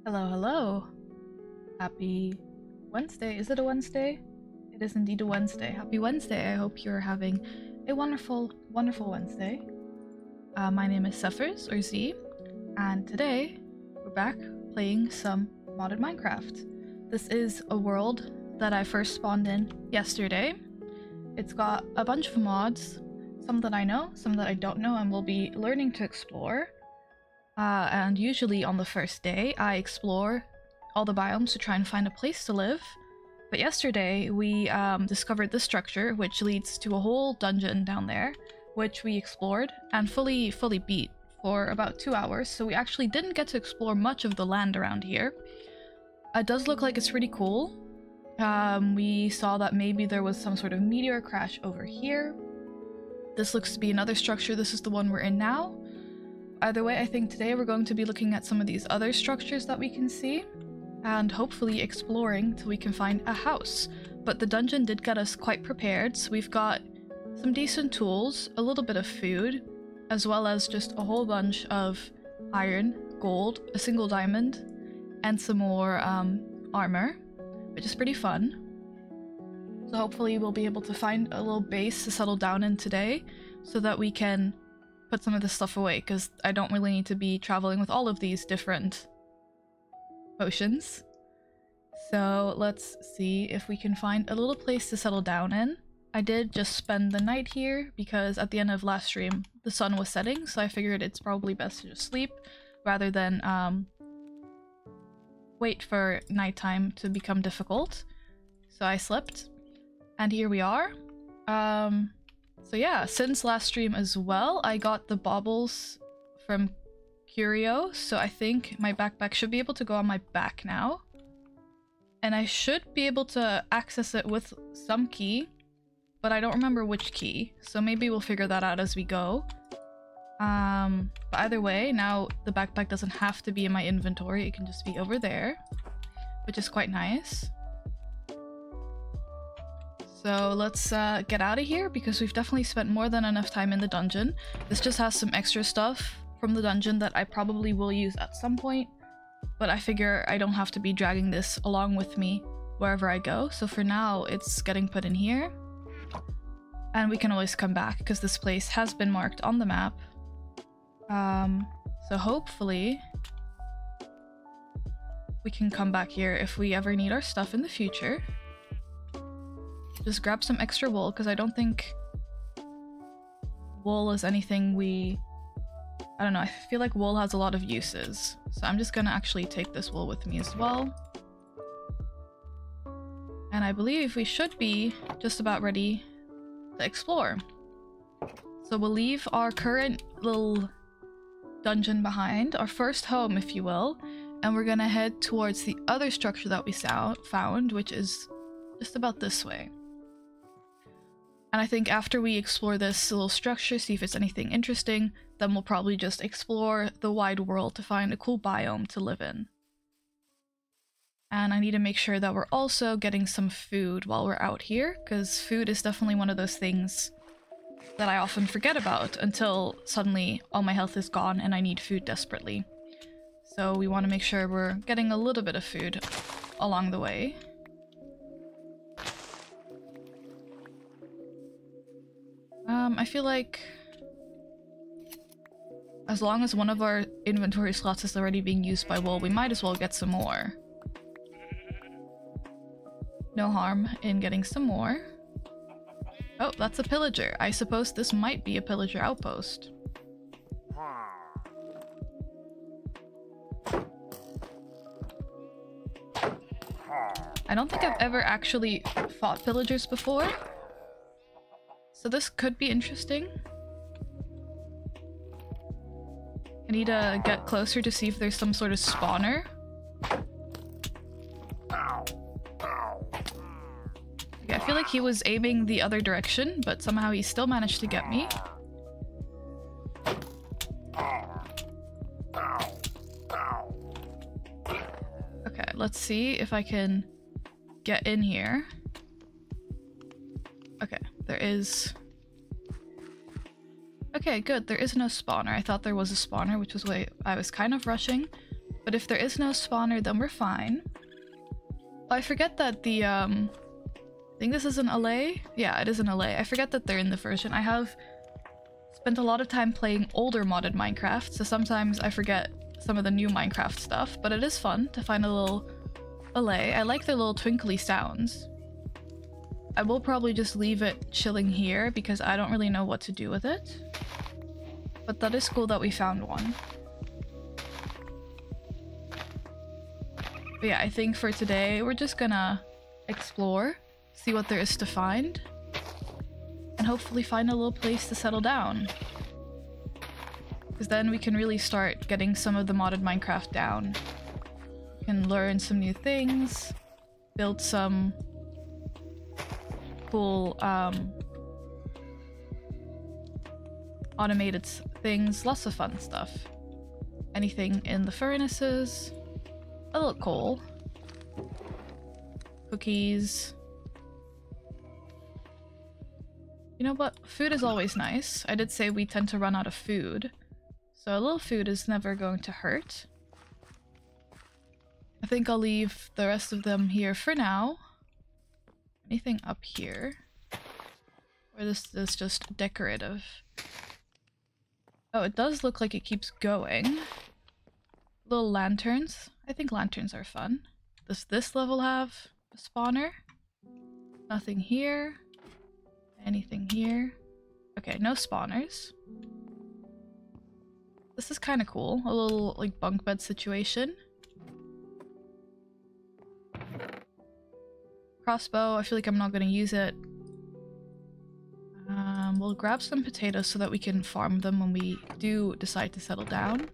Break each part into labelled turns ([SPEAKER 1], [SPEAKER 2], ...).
[SPEAKER 1] Hello, hello. Happy Wednesday. Is it a Wednesday? It is indeed a Wednesday. Happy Wednesday. I hope you're having a wonderful, wonderful Wednesday. My name is Suffers, or Z, and today we're back playing some modded Minecraft. This is a world that I first spawned in yesterday. It's got a bunch of mods, some that I know, some that I don't know, and we'll be learning to explore. And usually on the first day, I explore all the biomes to try and find a place to live. But yesterday, we discovered this structure, which leads to a whole dungeon down there, which we explored and fully beat for about 2 hours. So we actually didn't get to explore much of the land around here. It does look like it's pretty cool. We saw that maybe there was some sort of meteor crash over here. This looks to be another structure. This is the one we're in now. Either way, I think today we're going to be looking at some of these other structures that we can see, and hopefully exploring till we can find a house. But the dungeon did get us quite prepared, so we've got some decent tools, a little bit of food, as well as just a whole bunch of iron, gold, a single diamond, and some more armor, which is pretty fun. So hopefully we'll be able to find a little base to settle down in today, so that we can put some of this stuff away, because I don't really need to be traveling with all of these different potions. So let's see if we can find a little place to settle down in. I did just spend the night here because at the end of last stream the sun was setting, so I figured it's probably best to just sleep rather than wait for nighttime to become difficult. So I slept, and here we are. So yeah, since last stream as well, I got the baubles from Curio, so I think my backpack should be able to go on my back now. And I should be able to access it with some key, but I don't remember which key, so maybe we'll figure that out as we go. But either way, now the backpack doesn't have to be in my inventory, it can just be over there, which is quite nice. So let's get out of here, because we've definitely spent more than enough time in the dungeon. This just has some extra stuff from the dungeon that I probably will use at some point, but I figure I don't have to be dragging this along with me wherever I go. So for now, it's getting put in here. And we can always come back, because this place has been marked on the map. So hopefully we can come back here if we ever need our stuff in the future. Just grab some extra wool, because I don't think wool is anything I don't know, I feel like wool has a lot of uses. So I'm just gonna actually take this wool with me as well. And I believe we should be just about ready to explore. So we'll leave our current little dungeon behind, our first home if you will, and we're gonna head towards the other structure that we found, which is just about this way. And I think after we explore this little structure, see if it's anything interesting, then we'll probably just explore the wide world to find a cool biome to live in. And I need to make sure that we're also getting some food while we're out here, because food is definitely one of those things that I often forget about until suddenly all my health is gone and I need food desperately. So we want to make sure we're getting a little bit of food along the way. I feel like as long as one of our inventory slots is already being used by wool, we might as well get some more. No harm in getting some more. Oh, that's a pillager. I suppose this might be a pillager outpost. I don't think I've ever actually fought pillagers before, so this could be interesting. need to get closer to see if there's some sort of spawner. Okay, I feel like he was aiming the other direction, but somehow he still managed to get me. Okay, let's see if I can get in here. Okay, there is... Okay, good. There is no spawner. I thought there was a spawner, which was why I was kind of rushing. But if there is no spawner, then we're fine. I forget that the, I think this is an LA? Yeah, it is an LA. I forget that they're in the version. I have spent a lot of time playing older modded Minecraft, so sometimes I forget some of the new Minecraft stuff, but it is fun to find a little LA. I like the little twinkly sounds. I will probably just leave it chilling here because I don't really know what to do with it. But that is cool that we found one. But yeah, I think for today we're just gonna explore, see what there is to find, and hopefully find a little place to settle down. Because then we can really start getting some of the modded Minecraft down. We can learn some new things, build some cool automated things, lots of fun stuff. Anything in the furnaces, a little coal, cookies. You know what? Food is always nice. I did say we tend to run out of food, so a little food is never going to hurt. I think I'll leave the rest of them here for now. Anything up here? Or this is just decorative? Oh, it does look like it keeps going. Little lanterns. I think lanterns are fun. Does this level have a spawner? Nothing here. Anything here? Okay, no spawners. This is kind of cool. A little like bunk bed situation. Crossbow, I feel like I'm not going to use it. We'll grab some potatoes so that we can farm them when we do decide to settle down.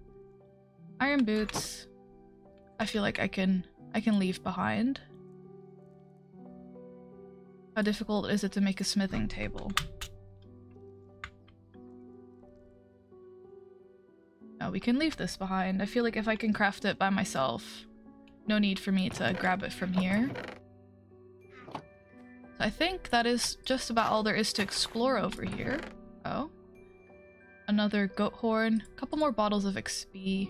[SPEAKER 1] Iron boots, I feel like I can leave behind. How difficult is it to make a smithing table? No, we can leave this behind. I feel like if I can craft it by myself, no need for me to grab it from here. I think that is just about all there is to explore over here. Oh. Another goat horn. A couple more bottles of XP.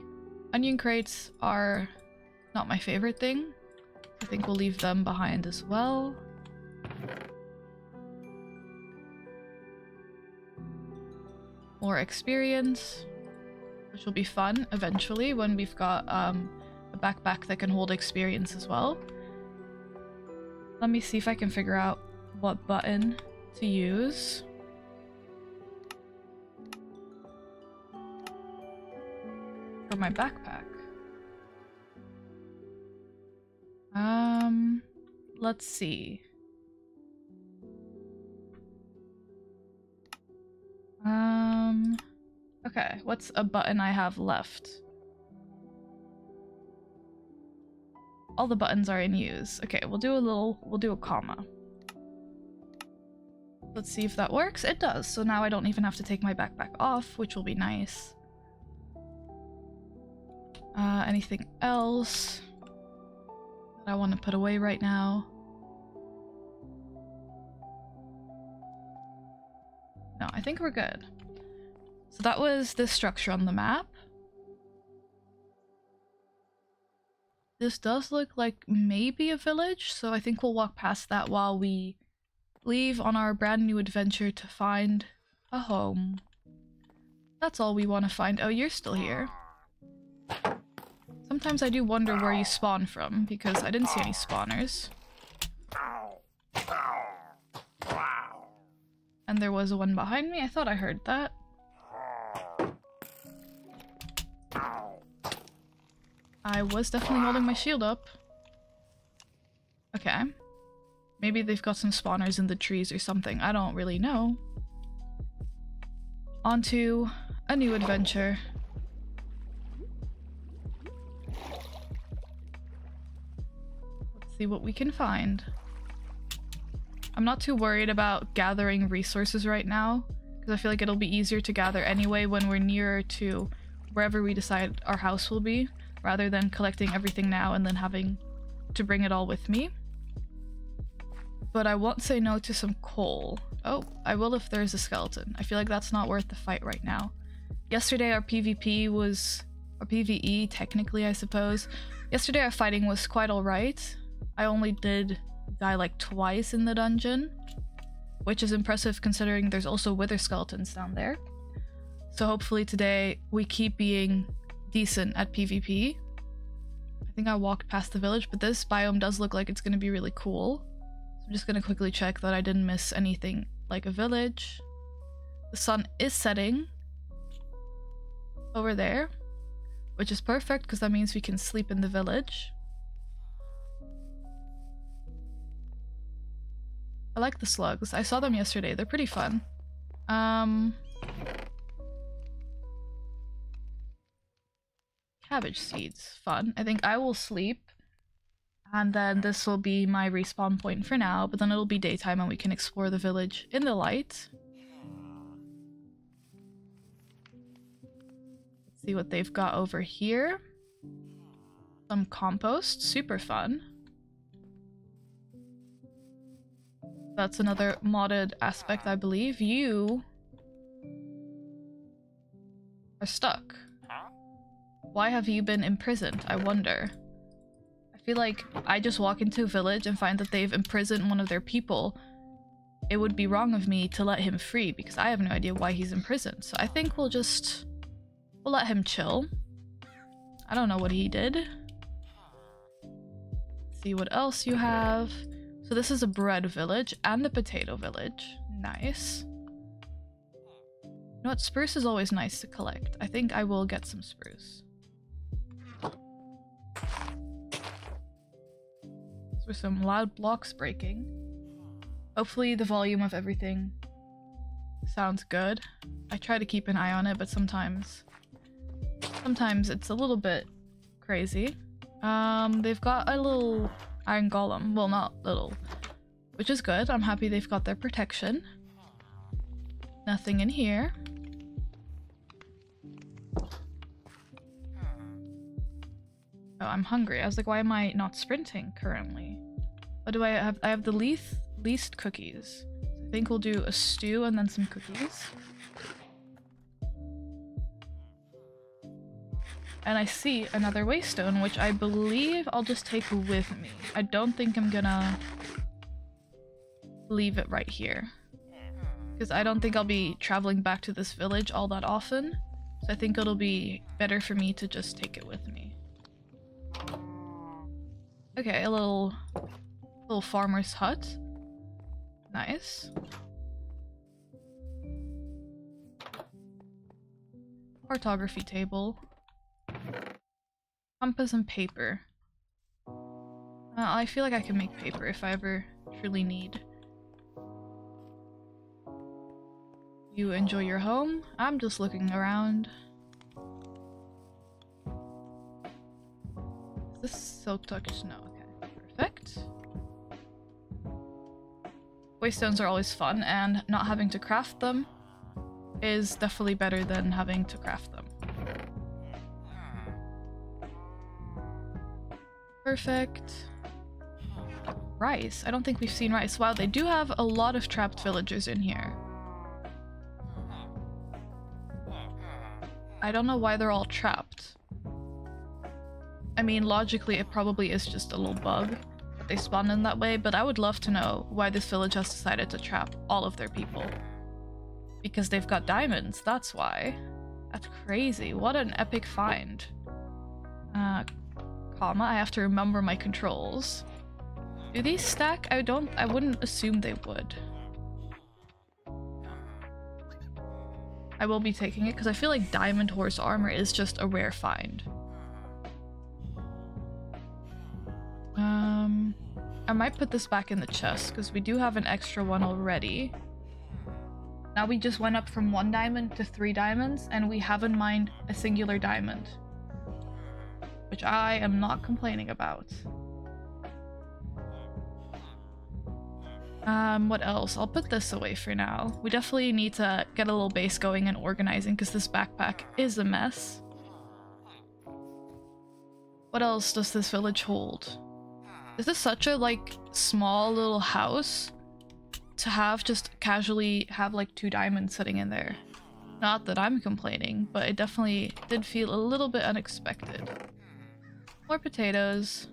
[SPEAKER 1] Onion crates are not my favorite thing. I think we'll leave them behind as well. More experience, which will be fun eventually when we've got a backpack that can hold experience as well. Let me see if I can figure out what button to use. For my backpack. Let's see. Okay, what's a button I have left? All the buttons are in use. Okay, we'll do a comma. Let's see if that works. It does, so now I don't even have to take my backpack off, which will be nice. Anything else that I want to put away right now? No, I think we're good. So that was this structure on the map. This does look like maybe a village, so I think we'll walk past that while we leave on our brand new adventure to find a home. That's all we want to find. Oh, you're still here. Sometimes I do wonder where you spawn from, because I didn't see any spawners. And there was one behind me? I thought I heard that. I was definitely holding my shield up. Okay. Maybe they've got some spawners in the trees or something. I don't really know. On to a new adventure. See what we can find. I'm not too worried about gathering resources right now, because I feel like it'll be easier to gather anyway when we're nearer to wherever we decide our house will be, rather than collecting everything now and then having to bring it all with me. But I won't say no to some coal. Oh, I will if there's a skeleton. I feel like that's not worth the fight right now. Yesterday our PvP was... or PvE, technically, I suppose. Yesterday our fighting was quite alright. I only did die like twice in the dungeon, which is impressive considering there's also wither skeletons down there. So hopefully today we keep being decent at PvP. I think I walked past the village, but this biome does look like it's going to be really cool. So I'm just going to quickly check that I didn't miss anything like a village. The sun is setting over there, which is perfect because that means we can sleep in the village. I like the slugs. I saw them yesterday. They're pretty fun. Cabbage seeds. Fun. I think I will sleep. And then this will be my respawn point for now, but then it'll be daytime and we can explore the village in the light. Let's see what they've got over here. Some compost. Super fun. That's another modded aspect, I believe. You are stuck. Why have you been imprisoned, I wonder? I feel like I just walk into a village and find that they've imprisoned one of their people. It would be wrong of me to let him free because I have no idea why he's imprisoned. So I think we'll let him chill. I don't know what he did. Let's see what else you have. So this is a bread village and a potato village. Nice. You know what? Spruce is always nice to collect. I think I will get some spruce. Those were some loud blocks breaking. Hopefully the volume of everything sounds good. I try to keep an eye on it, but sometimes it's a little bit crazy. They've got a little iron golem. Well, not little, which is good. I'm happy they've got their protection. Nothing in here. Oh, I'm hungry. I was like, why am I not sprinting currently? What do I have? I have the least cookies. So I think we'll do a stew and then some cookies. And I see another waystone, which I believe I'll just take with me. I don't think I'm gonna leave it right here, because I don't think I'll be traveling back to this village all that often. So I think it'll be better for me to just take it with me. Okay, a little farmer's hut. Nice. Cartography table. Compass and paper. I feel like I can make paper if I ever truly need. You enjoy your home? I'm just looking around. Is this silk touch? No, okay. Perfect. Waystones are always fun, and not having to craft them is definitely better than having to craft them. Perfect. Rice. I don't think we've seen rice. Wow, they do have a lot of trapped villagers in here. I don't know why they're all trapped. I mean, logically it probably is just a little bug that they spawn in that way, but I would love to know why this village has decided to trap all of their people. Because they've got diamonds, that's why. That's crazy. What an epic find. Comma, I have to remember my controls. Do these stack? I wouldn't assume they would. I will be taking it because I feel like diamond horse armor is just a rare find. I might put this back in the chest because we do have an extra one already. Now we just went up from 1 diamond to 3 diamonds and we haven't mined a singular diamond, which I am not complaining about. What else? I'll put this away for now. We definitely need to get a little base going and organizing because this backpack is a mess. What else does this village hold? This is such a, like, small little house to have just casually have, like, 2 diamonds sitting in there. Not that I'm complaining, but it definitely did feel a little bit unexpected. More potatoes.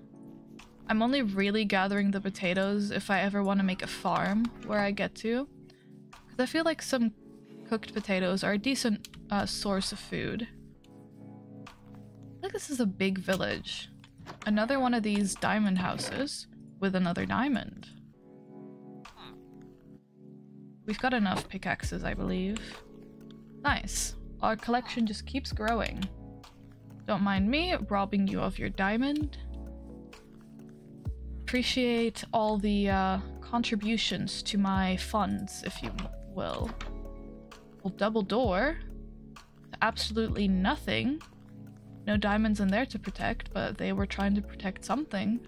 [SPEAKER 1] I'm only really gathering the potatoes if I ever want to make a farm where I get to. Because I feel like some cooked potatoes are a decent source of food. I feel like this is a big village. Another one of these diamond houses with another diamond. We've got enough pickaxes, I believe. Nice. Our collection just keeps growing. Don't mind me robbing you of your diamond. Appreciate all the contributions to my funds, if you will. Well, double door. Absolutely nothing. No diamonds in there to protect, but they were trying to protect something.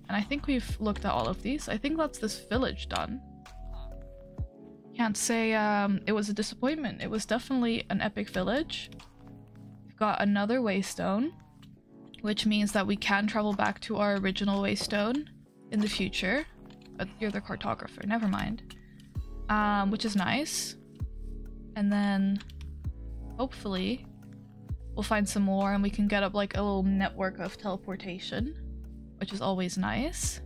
[SPEAKER 1] And I think we've looked at all of these. I think that's this village done. Can't say it was a disappointment. It was definitely an epic village. We've got another waystone, which means that we can travel back to our original waystone in the future. But you're the cartographer, never mind. Which is nice. And then hopefully we'll find some more and we can get up like a little network of teleportation, which is always nice.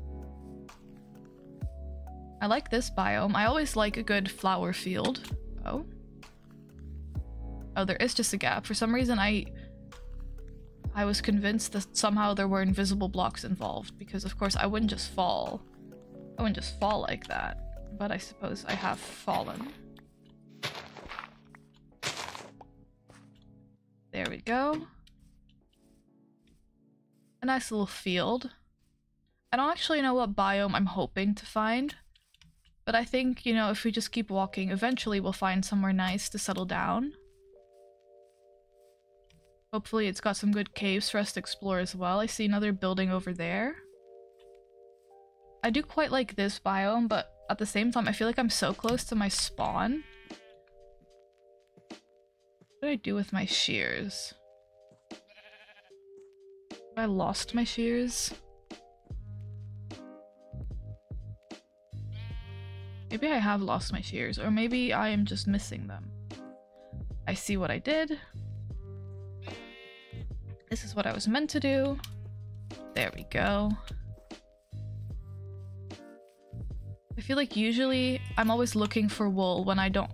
[SPEAKER 1] I like this biome. I always like a good flower field. Oh, there is just a gap. For some reason I was convinced that somehow there were invisible blocks involved, because of course I wouldn't just fall. I wouldn't just fall like that. But I suppose I have fallen. There we go. A nice little field. I don't actually know what biome I'm hoping to find. But I think, you know, if we just keep walking, eventually we'll find somewhere nice to settle down. Hopefully it's got some good caves for us to explore as well. I see another building over there. I do quite like this biome, but at the same time I feel like I'm so close to my spawn. What did I do with my shears? Have I lost my shears? Maybe I have lost my shears, or maybe I am just missing them. I see what I did. This is what I was meant to do. There we go. I feel like usually I'm always looking for wool when I don't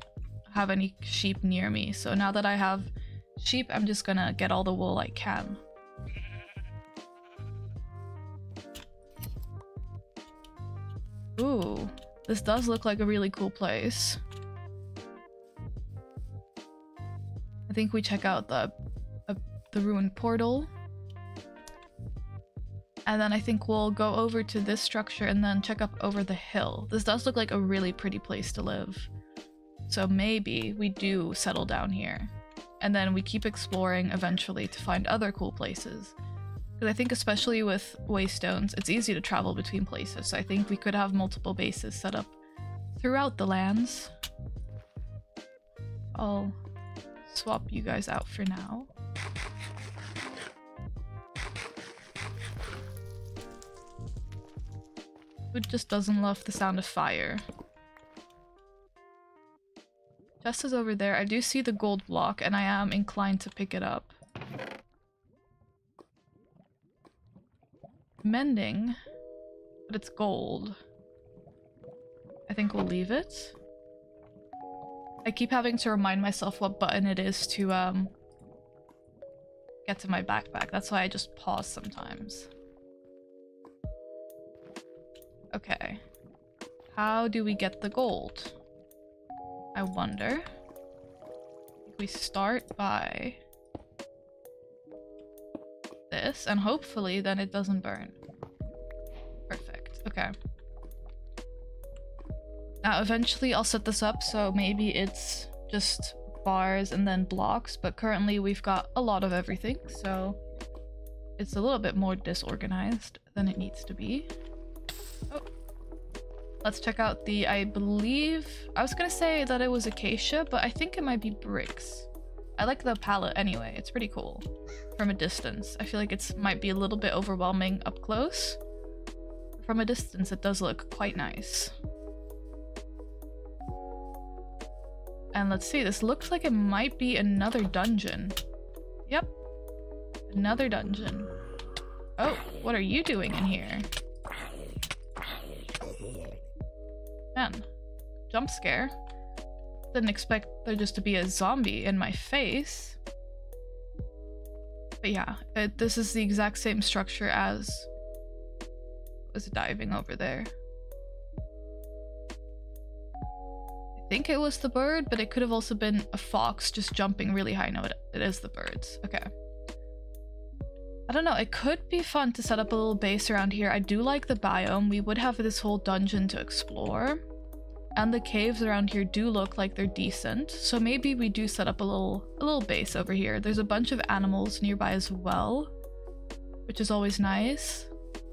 [SPEAKER 1] have any sheep near me. So now that I have sheep, I'm just gonna get all the wool I can. Ooh, this does look like a really cool place. I think we check out the ruined portal. And then I think we'll go over to this structure and then check up over the hill. This does look like a really pretty place to live. So maybe we do settle down here. And then we keep exploring eventually to find other cool places. Because I think especially with waystones, it's easy to travel between places. So I think we could have multiple bases set up throughout the lands. I'll swap you guys out for now. Who just doesn't love the sound of fire? Chest is over there. I do see the gold block and I am inclined to pick it up. Mending, but it's gold. I think we'll leave it. I keep having to remind myself what button it is to get to my backpack. That's why I just pause sometimes. Okay. How do we get the gold? I wonder. We start by this, and hopefully then it doesn't burn. Perfect. Okay. Now eventually I'll set this up so maybe it's just bars and then blocks, but currently we've got a lot of everything, so it's a little bit more disorganized than it needs to be. Oh. Let's check out the, I believe, I was gonna say that it was acacia, but I think it might be bricks. I like the palette anyway, it's pretty cool from a distance. I feel like it might be a little bit overwhelming up close. From a distance, it does look quite nice. And let's see, this looks like it might be another dungeon. Yep, another dungeon. Oh, what are you doing in here? Man, jump scare. Didn't expect there just to be a zombie in my face. But yeah, this is the exact same structure as was diving over there. I think it was the bird, but it could have also been a fox just jumping really high. No, it is the birds. Okay. I don't know, it could be fun to set up a little base around here. I do like the biome. We would have this whole dungeon to explore. And the caves around here do look like they're decent. So maybe we do set up a little base over here. There's a bunch of animals nearby as well, which is always nice.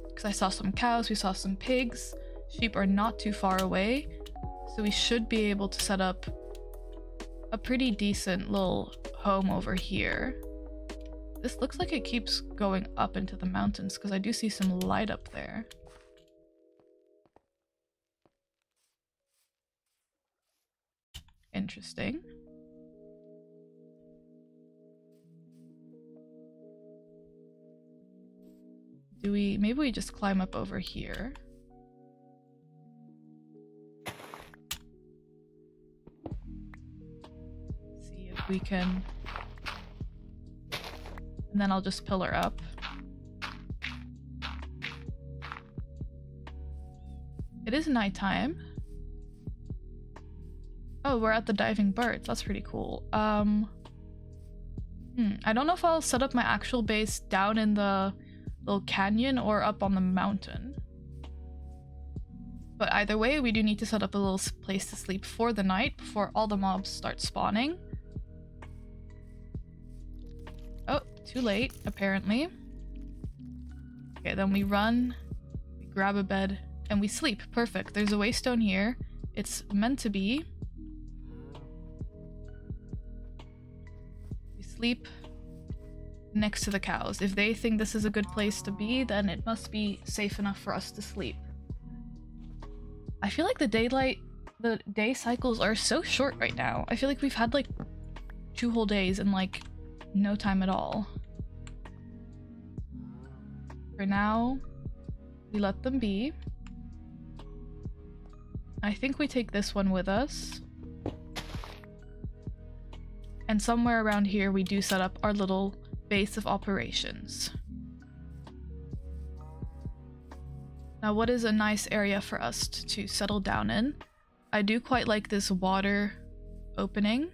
[SPEAKER 1] Because I saw some cows, we saw some pigs. Sheep are not too far away. So we should be able to set up a pretty decent little home over here. This looks like it keeps going up into the mountains because I do see some light up there. Interesting. Maybe we just climb up over here. See if we can... And then I'll just pillar up. It is nighttime. Oh, we're at the diving birds. That's pretty cool. I don't know if I'll set up my actual base down in the little canyon or up on the mountain. But either way, we do need to set up a little place to sleep for the night before all the mobs start spawning. Oh, too late, apparently. Okay, then we run, we grab a bed, and we sleep. Perfect. There's a waystone here. It's meant to be. We sleep next to the cows. If they think this is a good place to be, then it must be safe enough for us to sleep. I feel like the day cycles are so short right now. I feel like we've had like 2 whole days in like no time at all. For now, we let them be. I think we take this one with us. And somewhere around here we do set up our little base of operations. Now, what is a nice area for us to settle down in? I do quite like this water opening.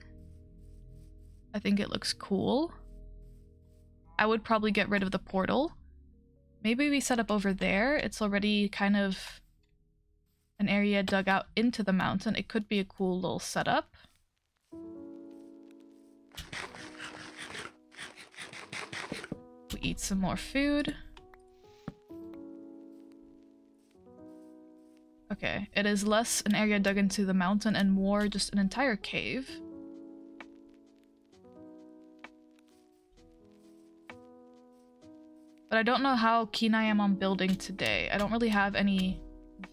[SPEAKER 1] I think it looks cool. I would probably get rid of the portal. Maybe we set up over there. It's already kind of an area dug out into the mountain. It could be a cool little setup. We eat some more food. Okay, it is less an area dug into the mountain and more just an entire cave. But I don't know how keen I am on building today. I don't really have any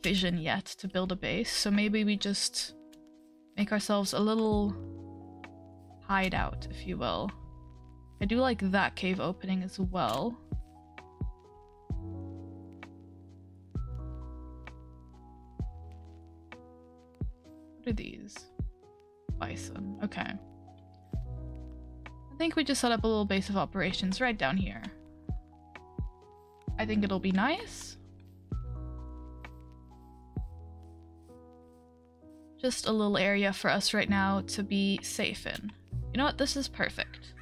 [SPEAKER 1] vision yet to build a base, so maybe we just make ourselves a little hideout, if you will. I do like that cave opening as well. What are these? Bison. Okay. I think we just set up a little base of operations right down here. I think it'll be nice. Just a little area for us right now to be safe in. You know what? This is perfect.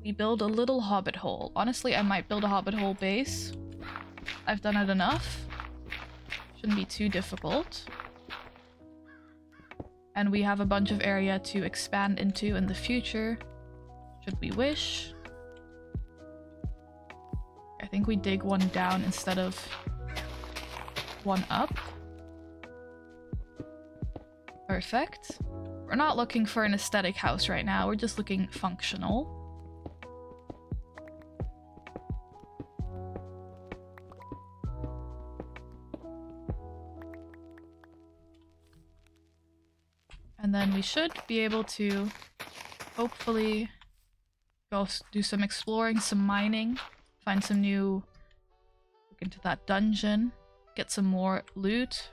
[SPEAKER 1] We build a little hobbit hole. Honestly, I might build a hobbit hole base. I've done it enough. Shouldn't be too difficult. And we have a bunch of area to expand into in the future, should we wish. I think we dig one down instead of one up. Perfect. We're not looking for an aesthetic house right now, we're just looking functional. And then we should be able to hopefully go do some exploring, some mining, find some new... look into that dungeon, get some more loot,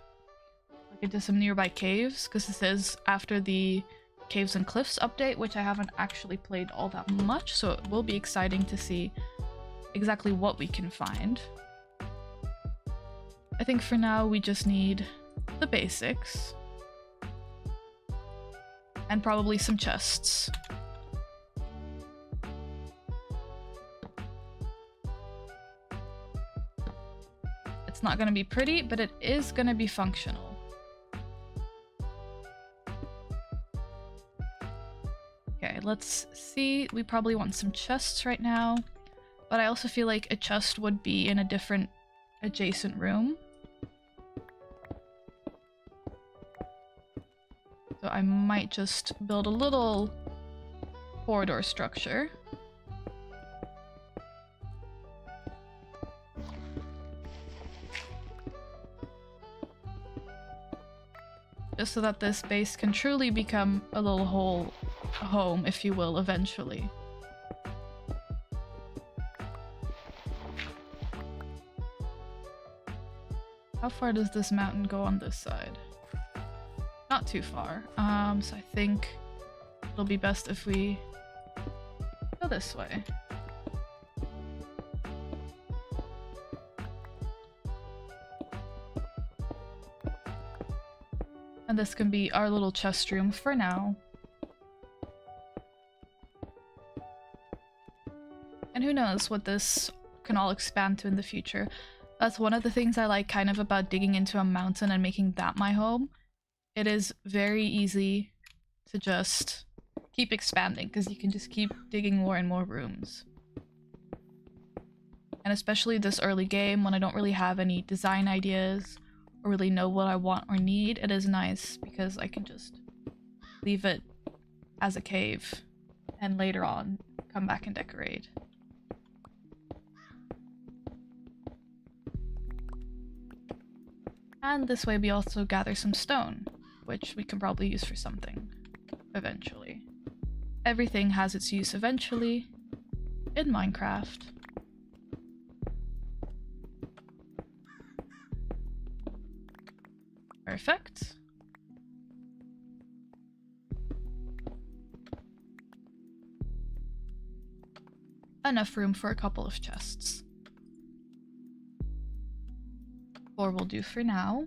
[SPEAKER 1] look into some nearby caves, because this is after the Caves and Cliffs update, which I haven't actually played all that much, so it will be exciting to see exactly what we can find. I think for now we just need the basics. And probably some chests. It's not gonna be pretty, but it is gonna be functional. Okay, let's see. We probably want some chests right now, but I also feel like a chest would be in a different adjacent room. So I might just build a little corridor structure. Just so that this base can truly become a little home, if you will, eventually. How far does this mountain go on this side? Not too far. So I think it'll be best if we go this way. And this can be our little chest room for now. And who knows what this can all expand to in the future. That's one of the things I like kind of about digging into a mountain and making that my home. It is very easy to just keep expanding because you can just keep digging more and more rooms. And especially this early game when I don't really have any design ideas or really know what I want or need, it is nice because I can just leave it as a cave and later on come back and decorate. And this way we also gather some stone, which we can probably use for something eventually. Everything has its use eventually in Minecraft. Perfect. Enough room for a couple of chests. 4 will do for now.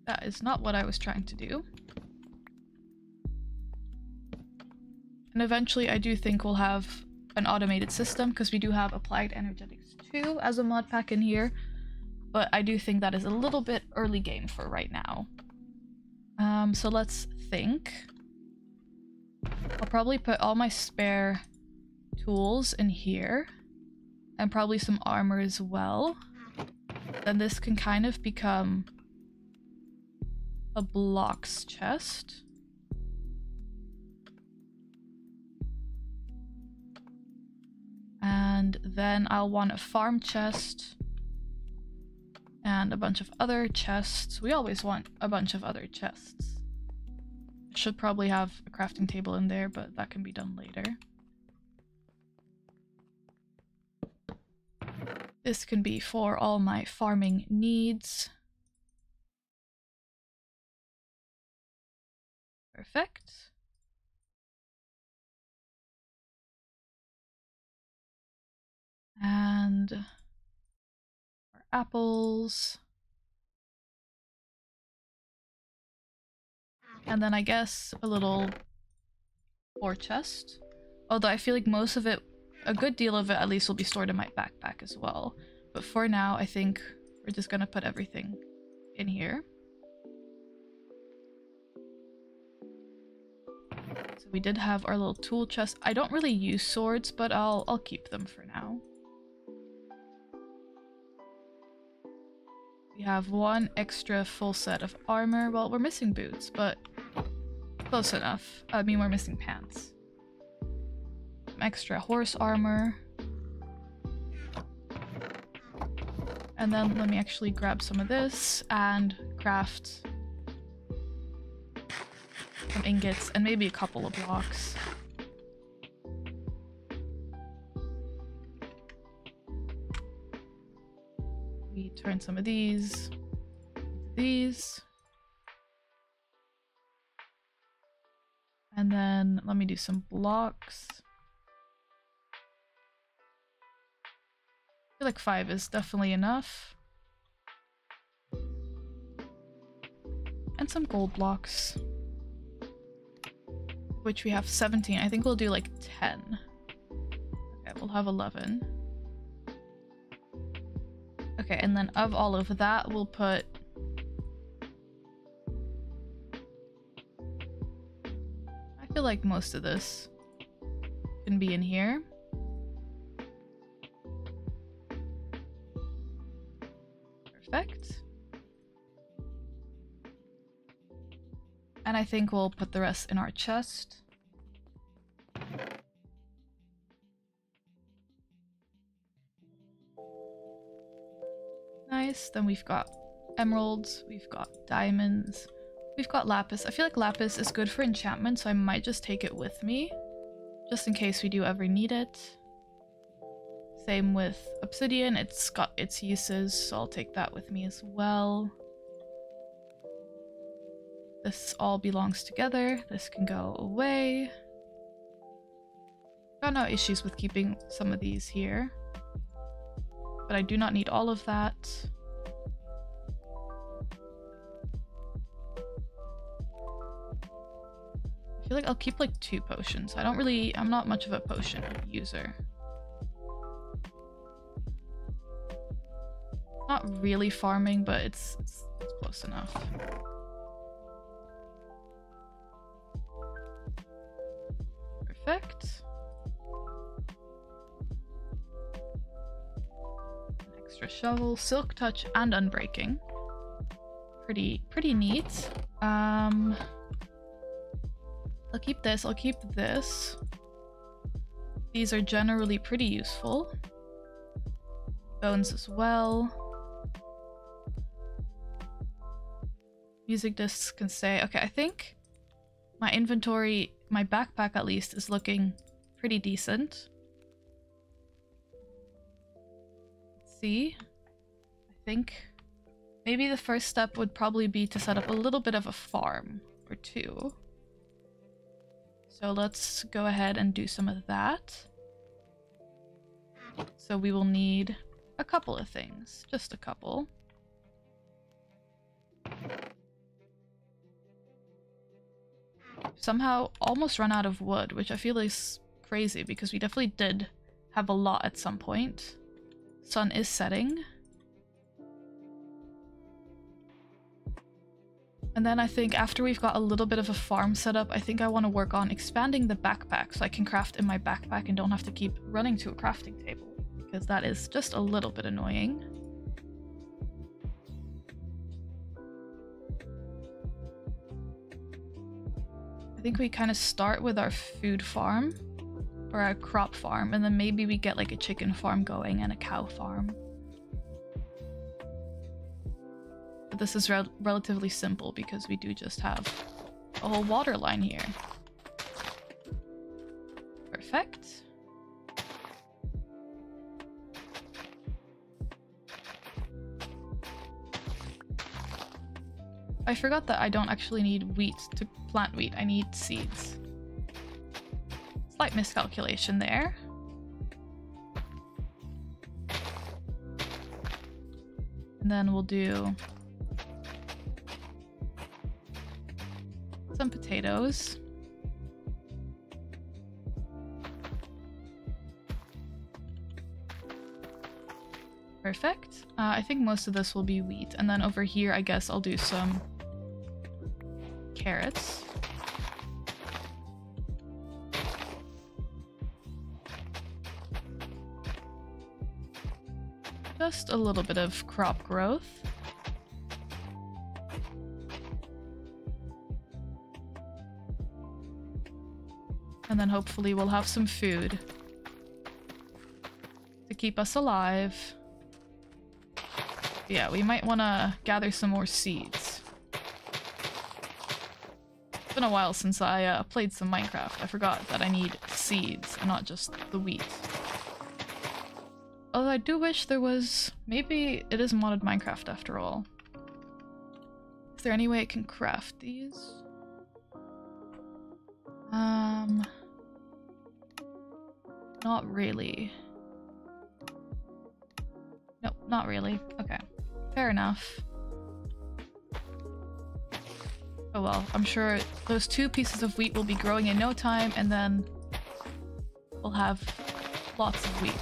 [SPEAKER 1] That is not what I was trying to do. And eventually I do think we'll have an automated system because we do have Applied Energetics 2 as a mod pack in here. But I do think that is a little bit early game for right now. So let's think. I'll probably put all my spare tools in here. And probably some armor as well. Then this can kind of become a blocks chest. And then I'll want a farm chest. And a bunch of other chests. We always want a bunch of other chests. Should probably have a crafting table in there, but that can be done later. This can be for all my farming needs. Perfect. And our apples. And then I guess a little ore chest. Although I feel like most of it, a good deal of it at least, will be stored in my backpack as well. But for now, I think we're just gonna put everything in here. So we did have our little tool chest. I don't really use swords, but I'll keep them for now. We have one extra full set of armor. Well, we're missing boots, but close enough. I mean, we're missing pants. Some extra horse armor. And then let me actually grab some of this and craft some ingots and maybe a couple of blocks. We turn some of these into these. And then let me do some blocks. I feel like 5 is definitely enough. And some gold blocks. Which we have 17. I think we'll do like 10. Okay, we'll have 11. Okay, and then of all of that, we'll put... I feel like most of this can be in here. Perfect. And I think we'll put the rest in our chest. Nice. Then we've got emeralds, we've got diamonds, we've got lapis. I feel like lapis is good for enchantment, so I might just take it with me, just in case we do ever need it. Same with obsidian, it's got its uses, so I'll take that with me as well. This all belongs together. This can go away. Got no issues with keeping some of these here, but I do not need all of that. I feel like I'll keep like 2 potions. I'm not much of a potion user. Not really farming, but it's close enough. Perfect. An extra shovel, silk touch, and unbreaking. Pretty neat. I'll keep this. I'll keep this. These are generally pretty useful. Bones as well. Music discs can stay. Okay, I think my inventory, my backpack at least, is looking pretty decent. Let's see. I think maybe the first step would probably be to set up a little bit of a farm or 2. So let's go ahead and do some of that. So we will need a couple of things, just a couple. Somehow almost run out of wood, which I feel is crazy because we definitely did have a lot at some point. Sun is setting. And then I think after we've got a little bit of a farm set up, I think I want to work on expanding the backpack so I can craft in my backpack and don't have to keep running to a crafting table, because that is just a little bit annoying. I think we kind of start with our food farm, or our crop farm, and then maybe we get like a chicken farm going and a cow farm. But this is relatively simple because we do just have a whole water line here. Perfect. I forgot that I don't actually need wheat to plant wheat, I need seeds. Slight miscalculation there. And then we'll do some potatoes. Perfect. I think most of this will be wheat, and then over here I guess I'll do some carrots. Just a little bit of crop growth. and then hopefully we'll have some food to keep us alive. Yeah, we might want to gather some more seeds. It's been a while since I played some Minecraft. I forgot that I need seeds and not just the wheat. Although I do wish there was... Maybe it is modded Minecraft after all. Is there any way I can craft these? Not really. Nope, not really. Okay. Fair enough. Oh well, I'm sure those 2 pieces of wheat will be growing in no time, and then we'll have lots of wheat.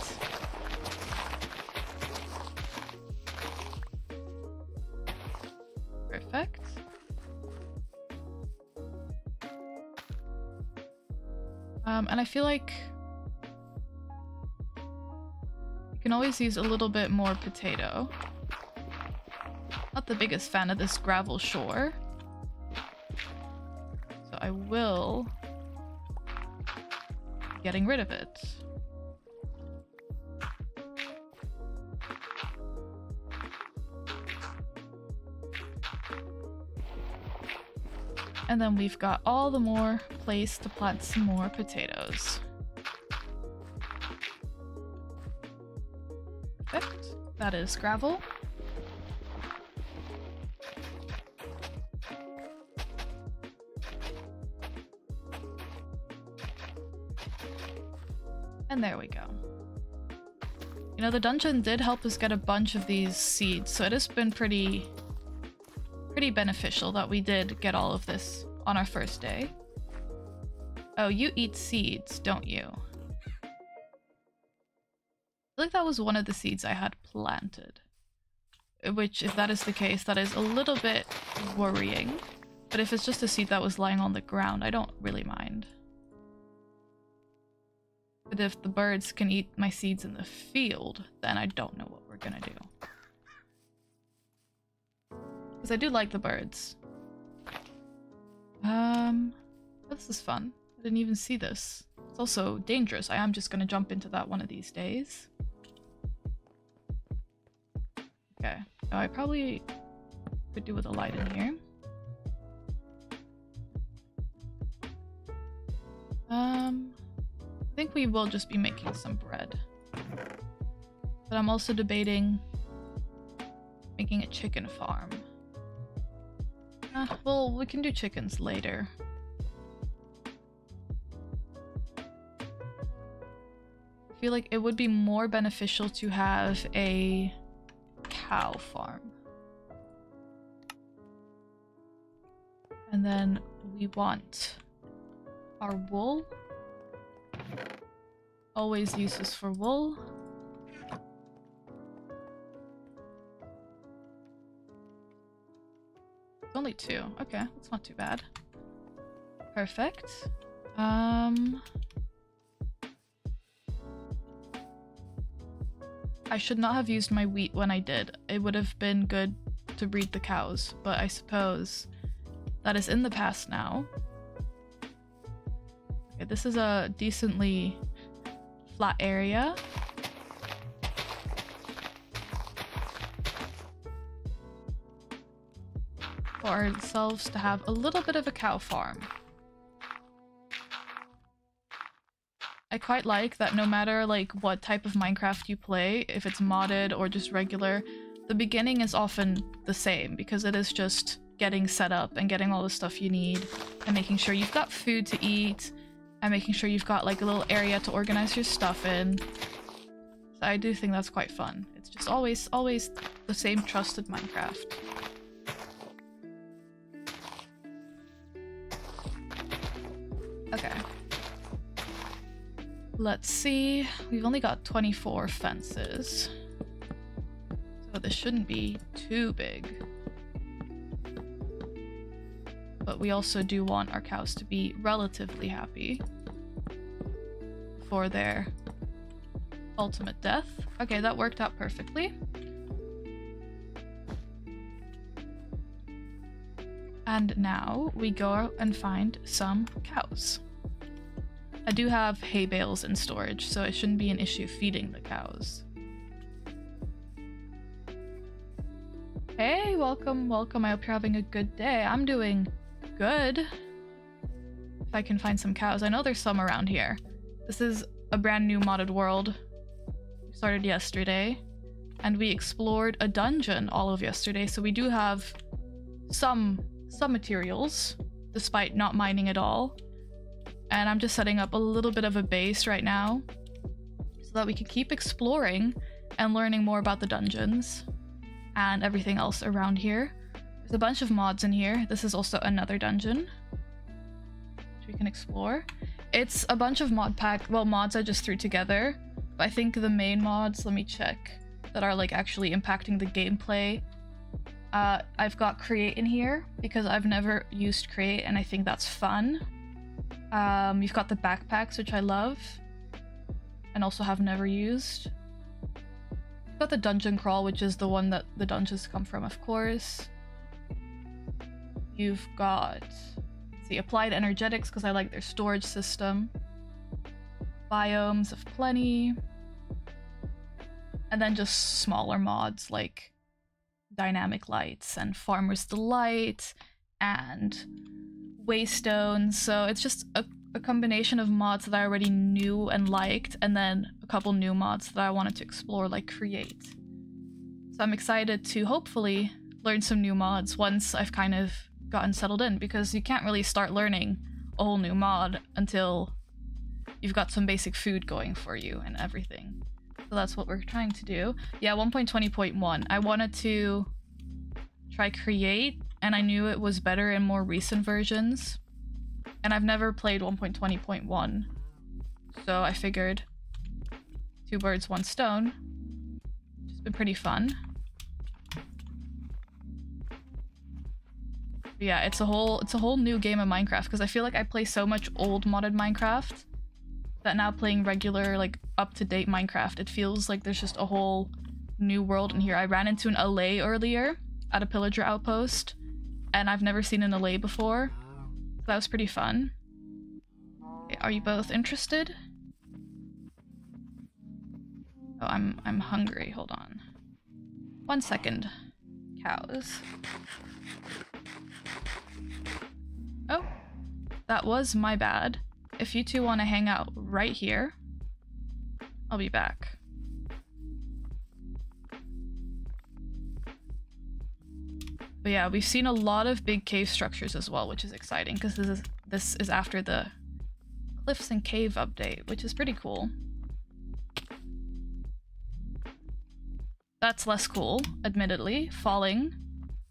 [SPEAKER 1] Perfect. And I feel like you can always use a little bit more potato. Not the biggest fan of this gravel shore, so I will be getting rid of it. And then we've got all the more place to plant some more potatoes. Perfect. That is gravel. And there we go. You know, the dungeon did help us get a bunch of these seeds, so it has been pretty beneficial that we did get all of this on our first day. Oh, you eat seeds, don't you? I feel like that was one of the seeds I had planted. Which, if that is the case, that is a little bit worrying. But if it's just a seed that was lying on the ground, I don't really mind. But if the birds can eat my seeds in the field, then I don't know what we're gonna do. Because I do like the birds. This is fun. I didn't even see this. It's also dangerous. I am just gonna jump into that one of these days. Okay. Oh, I probably could do with a light in here. I think we will just be making some bread. But I'm also debating making a chicken farm. Well, we can do chickens later. I feel like it would be more beneficial to have a cow farm. And then we want our wool. Always uses for wool. Only 2. Okay, that's not too bad. Perfect. I should not have used my wheat when I did. It would have been good to breed the cows, but I suppose that is in the past now. Okay, this is a decently flat area. For ourselves to have a little bit of a cow farm. I quite like that no matter like what type of Minecraft you play, if it's modded or just regular, the beginning is often the same because it is just getting set up and getting all the stuff you need and making sure you've got food to eat and making sure you've got like a little area to organize your stuff in. So I do think that's quite fun. It's just always the same trusted Minecraft. Okay. Let's see. We've only got 24 fences. So this shouldn't be too big. But we also do want our cows to be relatively happy for their ultimate death. Okay, that worked out perfectly. And now we go and find some cows. I do have hay bales in storage, so it shouldn't be an issue feeding the cows. Hey, welcome, welcome. I hope you're having a good day. I'm doing good. If I can find some cows. I know there's some around here. This is a brand new modded world. We started yesterday, and we explored a dungeon all of yesterday, so we do have some materials, despite not mining at all. And I'm just setting up a little bit of a base right now so that we can keep exploring and learning more about the dungeons and everything else around here. There's a bunch of mods in here. This is also another dungeon which we can explore. It's a bunch of mods I just threw together. But I think the main mods, let me check, that are like actually impacting the gameplay. I've got Create in here because I've never used Create and I think that's fun. You've got the backpacks, which I love and also have never used. You've got the dungeon crawl, which is the one that the dungeons come from, of course. You've got, let's see, applied energetics because I like their storage system. Biomes of plenty. And then just smaller mods like dynamic lights and farmer's delight and waystones. So it's just a combination of mods that I already knew and liked, and then a couple new mods that I wanted to explore, like Create. So I'm excited to hopefully learn some new mods once I've kind of gotten settled in, because you can't really start learning a whole new mod until you've got some basic food going for you and everything. So that's what we're trying to do. Yeah, 1.20.1. I wanted to try Create, and I knew it was better in more recent versions. And I've never played 1.20.1. So I figured 2 birds, 1 stone. It's been pretty fun. But yeah, it's a whole new game of Minecraft, because I feel like I play so much old modded Minecraft that now playing regular, like, up-to-date Minecraft, it feels like there's just a whole new world in here. I ran into an allay earlier at a pillager outpost, and I've never seen an allay before. So that was pretty fun. Okay, are you both interested? Oh, I'm hungry. Hold on. 1 second. Cows. Oh, that was my bad. If you two want to hang out right here, I'll be back. But yeah, we've seen a lot of big cave structures as well, which is exciting because this is after the Cliffs and Cave update, which is pretty cool. That's less cool, admittedly. Falling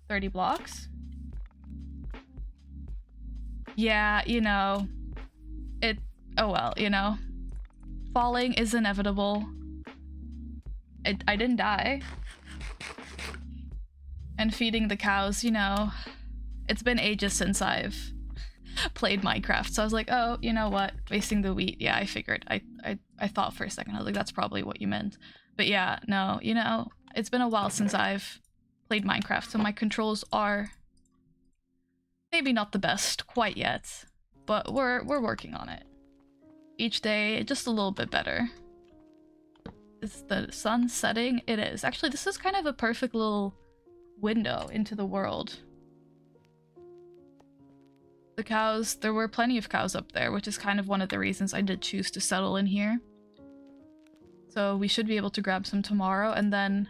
[SPEAKER 1] 30 blocks. Yeah, you know, oh well, you know, falling is inevitable. I didn't die. And feeding the cows, you know, it's been ages since I've played Minecraft, so I was like, oh, you know what, wasting the wheat. Yeah, I figured. I thought for a second, I was like, that's probably what you meant. But yeah, no, you know, it's been a while since I've played Minecraft, so my controls are maybe not the best quite yet, but we're working on it. Each day, just a little bit better. Is the sun setting? It is. Actually, this is kind of a perfect little window into the world. The cows, there were plenty of cows up there, which is kind of one of the reasons I did choose to settle in here. So we should be able to grab some tomorrow, and then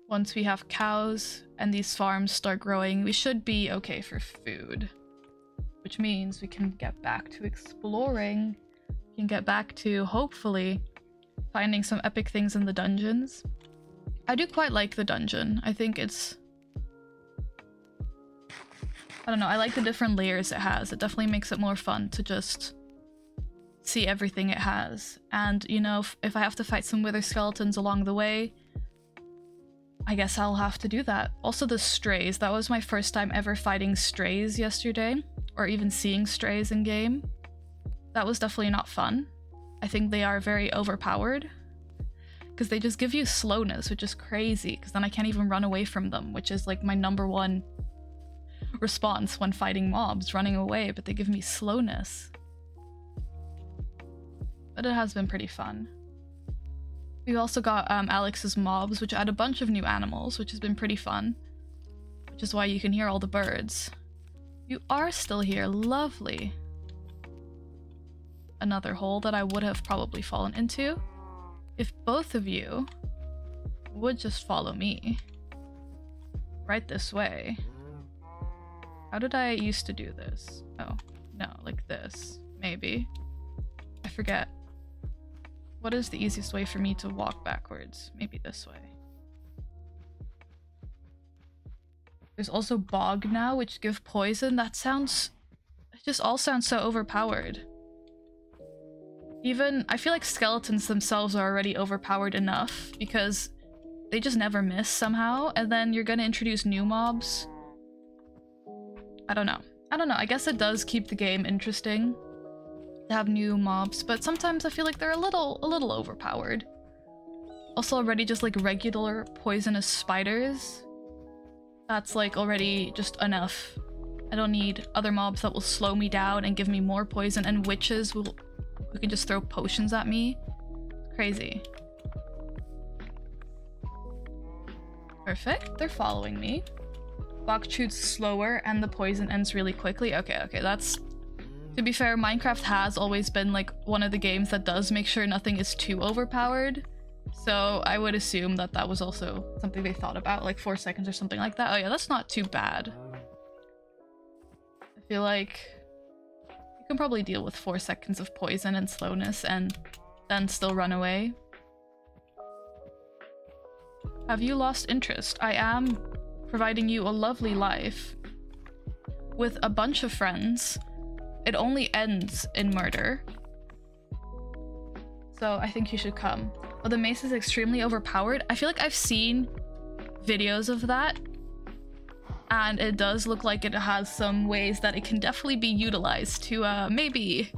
[SPEAKER 1] once we have cows and these farms start growing, we should be okay for food. Which means we can get back to exploring. We can get back to, hopefully, finding some epic things in the dungeons. I do quite like the dungeon. I think it's... I don't know, I like the different layers it has. It definitely makes it more fun to just see everything it has. And, you know, if I have to fight some wither skeletons along the way, I guess I'll have to do that. Also the strays. That was my first time ever fighting strays yesterday, or even seeing strays in game. That was definitely not fun. I think they are very overpowered, because they just give you slowness, which is crazy, because then I can't even run away from them, which is like my #1 response when fighting mobs, running away, but they give me slowness. but it has been pretty fun. We also got Alex's mobs, which add a bunch of new animals, which has been pretty fun. Which is why you can hear all the birds. You are still here, lovely. Another hole that I would have probably fallen into if both of you would just follow me. Right this way. How did I used to do this? Oh, no, like this, maybe. I forget. What is the easiest way for me to walk backwards? Maybe this way. There's also bog now, which give poison. That sounds... It just all sounds so overpowered. Even, I feel like skeletons themselves are already overpowered enough because they just never miss somehow, and then you're gonna introduce new mobs. I don't know. I guess it does keep the game interesting to have new mobs, but sometimes I feel like they're a little overpowered. Also already just like regular poisonous spiders. That's like already just enough. I don't need other mobs that will slow me down and give me more poison, and witches who can just throw potions at me. Crazy. Perfect, they're following me. Bog shoots slower and the poison ends really quickly. Okay, that's... To be fair, Minecraft has always been like one of the games that does make sure nothing is too overpowered. So I would assume that that was also something they thought about, like 4 seconds or something like that. Oh yeah, that's not too bad. I feel like you can probably deal with 4 seconds of poison and slowness and then still run away. Have you lost interest? I am providing you a lovely life with a bunch of friends. It only ends in murder. So I think you should come. Oh, the mace is extremely overpowered. I feel like I've seen videos of that, and it does look like it has some ways that it can definitely be utilized to maybe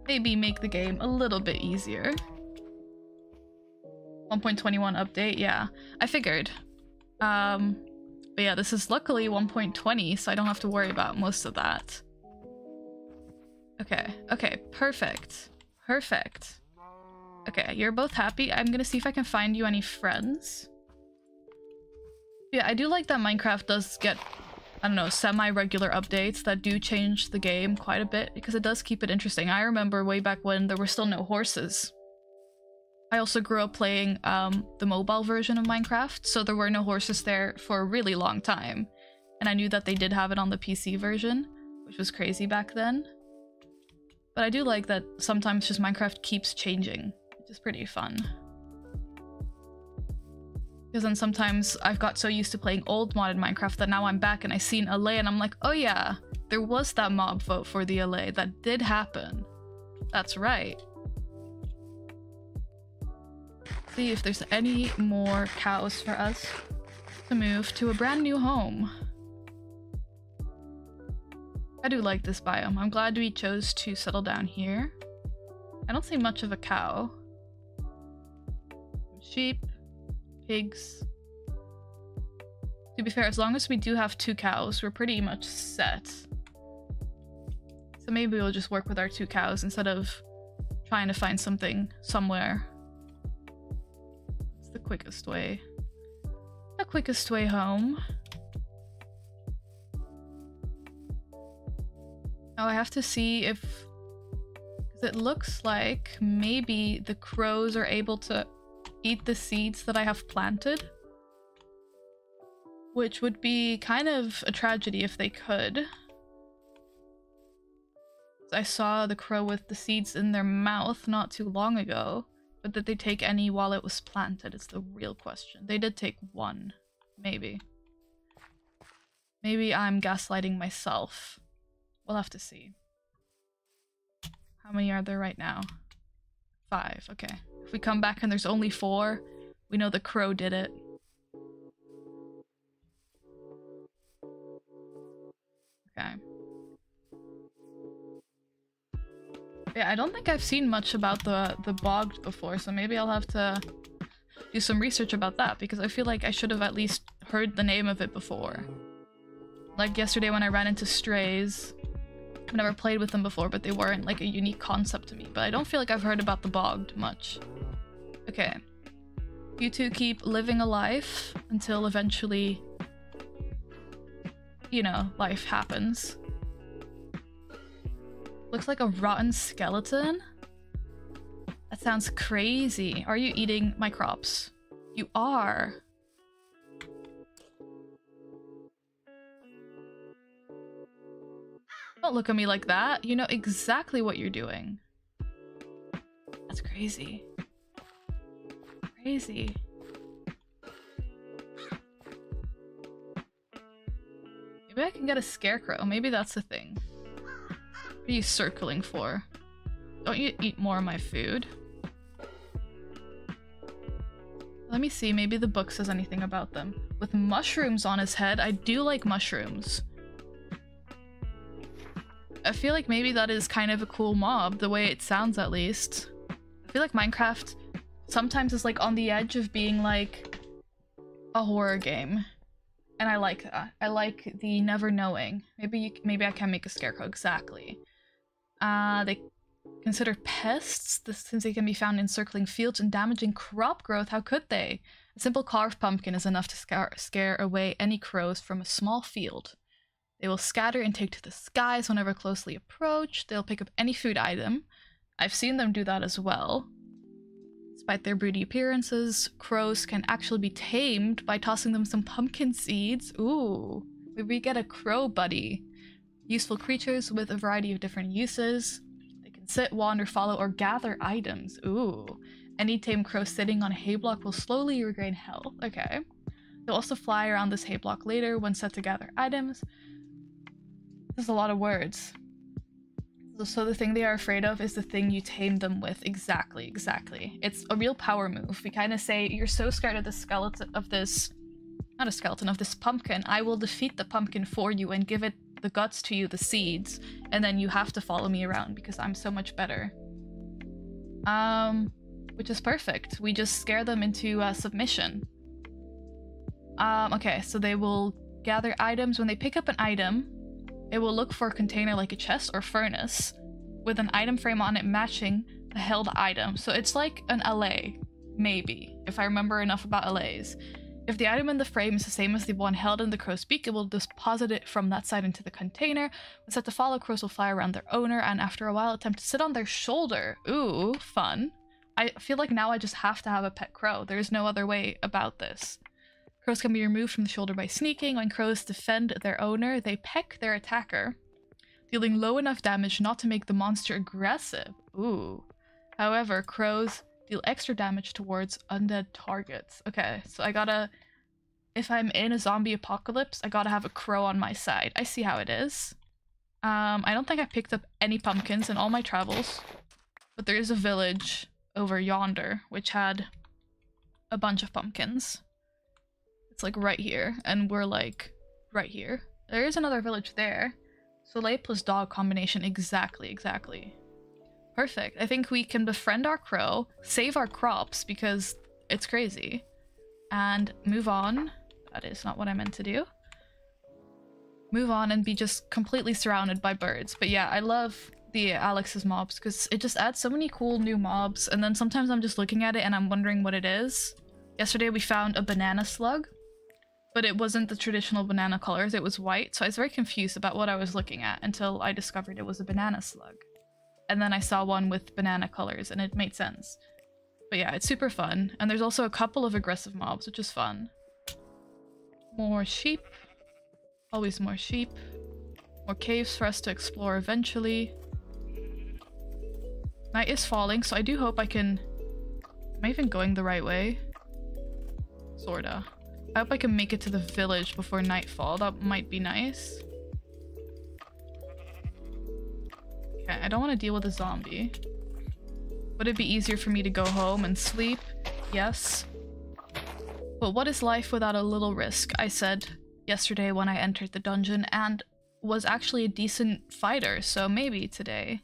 [SPEAKER 1] make the game a little bit easier. 1.21 update, yeah. I figured. But yeah, this is luckily 1.20, so I don't have to worry about most of that. Okay, perfect. Okay, you're both happy. I'm gonna see if I can find you any friends. Yeah, I do like that Minecraft does get, I don't know, semi-regular updates that do change the game quite a bit, because it does keep it interesting. I remember way back when there were still no horses. I also grew up playing the mobile version of Minecraft, so there were no horses there for a really long time. And I knew that they did have it on the PC version, which was crazy back then. But I do like that sometimes just Minecraft keeps changing, which is pretty fun. Because then sometimes I've got so used to playing old modded Minecraft that now I'm back and I see an LA and I'm like, oh yeah, there was that mob vote for the LA. That did happen. That's right. See if there's any more cows for us to move to a brand new home. I do like this biome. I'm glad we chose to settle down here. I don't see much of a cow. Sheep, pigs. To be fair, as long as we do have 2 cows, we're pretty much set. So maybe we'll just work with our 2 cows instead of trying to find something somewhere. It's the quickest way. The quickest way home. Oh, I have to see if... Because it looks like maybe the crows are able to eat the seeds that I have planted. Which would be kind of a tragedy if they could. I saw the crow with the seeds in their mouth not too long ago. But did they take any while it was planted? It's the real question. They did take 1. Maybe. Maybe I'm gaslighting myself. We'll have to see. How many are there right now? 5, okay. If we come back and there's only 4, we know the crow did it. Okay. Yeah, I don't think I've seen much about the bog before, so maybe I'll have to do some research about that, because I feel like I should have at least heard the name of it before. Like yesterday when I ran into strays, I've never played with them before, but they weren't like a unique concept to me. But I don't feel like I've heard about the Bogged much. Okay. You two keep living a life until eventually, you know, life happens. Looks like a rotten skeleton? That sounds crazy. Are you eating my crops? You are. Don't look at me like that. You know exactly what you're doing. That's crazy. Crazy. Maybe I can get a scarecrow. Maybe that's the thing. What are you circling for? Don't you eat more of my food? Let me see, maybe the book says anything about them. With mushrooms on his head, I do like mushrooms. I feel like maybe that is kind of a cool mob, the way it sounds at least. I feel like Minecraft sometimes is like on the edge of being like a horror game. And I like that. I like the never knowing. Maybe I can make a scarecrow, exactly. They consider pests since they can be found in encircling fields and damaging crop growth. How could they? A simple carved pumpkin is enough to scare away any crows from a small field. They will scatter and take to the skies whenever closely approached. They'll pick up any food item. I've seen them do that as well. Despite their broody appearances, crows can actually be tamed by tossing them some pumpkin seeds. Ooh, maybe we get a crow buddy. Useful creatures with a variety of different uses. They can sit, wander, follow, or gather items. Ooh. Any tamed crow sitting on a hay block will slowly regain health. Okay. They'll also fly around this hay block later when set to gather items. This is a lot of words. So the thing they are afraid of is the thing you tame them with. Exactly. It's a real power move. We kind of say, you're so scared of the skeleton of this... Not a skeleton, of this pumpkin. I will defeat the pumpkin for you and give it the guts to you, the seeds, and then you have to follow me around because I'm so much better. Which is perfect. We just scare them into submission. Okay, so they will gather items. When they pick up an item, it will look for a container like a chest or furnace with an item frame on it matching the held item. So it's like an allay, maybe, if I remember enough about allays. If the item in the frame is the same as the one held in the crow's beak, it will deposit it from that side into the container. When set to follow, crows will fly around their owner and after a while attempt to sit on their shoulder. Ooh, fun. I feel like now I just have to have a pet crow. There's no other way about this. Crows can be removed from the shoulder by sneaking. When crows defend their owner, they peck their attacker, dealing low enough damage not to make the monster aggressive. Ooh. However, crows deal extra damage towards undead targets. Okay, so I gotta... If I'm in a zombie apocalypse, I gotta have a crow on my side. I see how it is. I don't think I picked up any pumpkins in all my travels, but there is a village over yonder which had a bunch of pumpkins. It's like right here, and we're like right here. There is another village there. Soleil plus dog combination, exactly. Perfect. I think we can befriend our crow, save our crops because it's crazy, and move on. That is not what I meant to do. Move on and be just completely surrounded by birds. But yeah, I love the Alex's mobs because it just adds so many cool new mobs, and then sometimes I'm just looking at it and I'm wondering what it is. Yesterday we found a banana slug, but it wasn't the traditional banana colors, it was white, so I was very confused about what I was looking at until I discovered it was a banana slug. And then I saw one with banana colors and it made sense. But yeah, it's super fun. And there's also a couple of aggressive mobs, which is fun. More sheep. Always more sheep. More caves for us to explore eventually. Night is falling, so I do hope I can... Am I even going the right way? Sorta. I hope I can make it to the village before nightfall. That might be nice. Okay, I don't want to deal with a zombie. Would it be easier for me to go home and sleep? Yes. But what is life without a little risk? I said yesterday when I entered the dungeon and was actually a decent fighter, so maybe today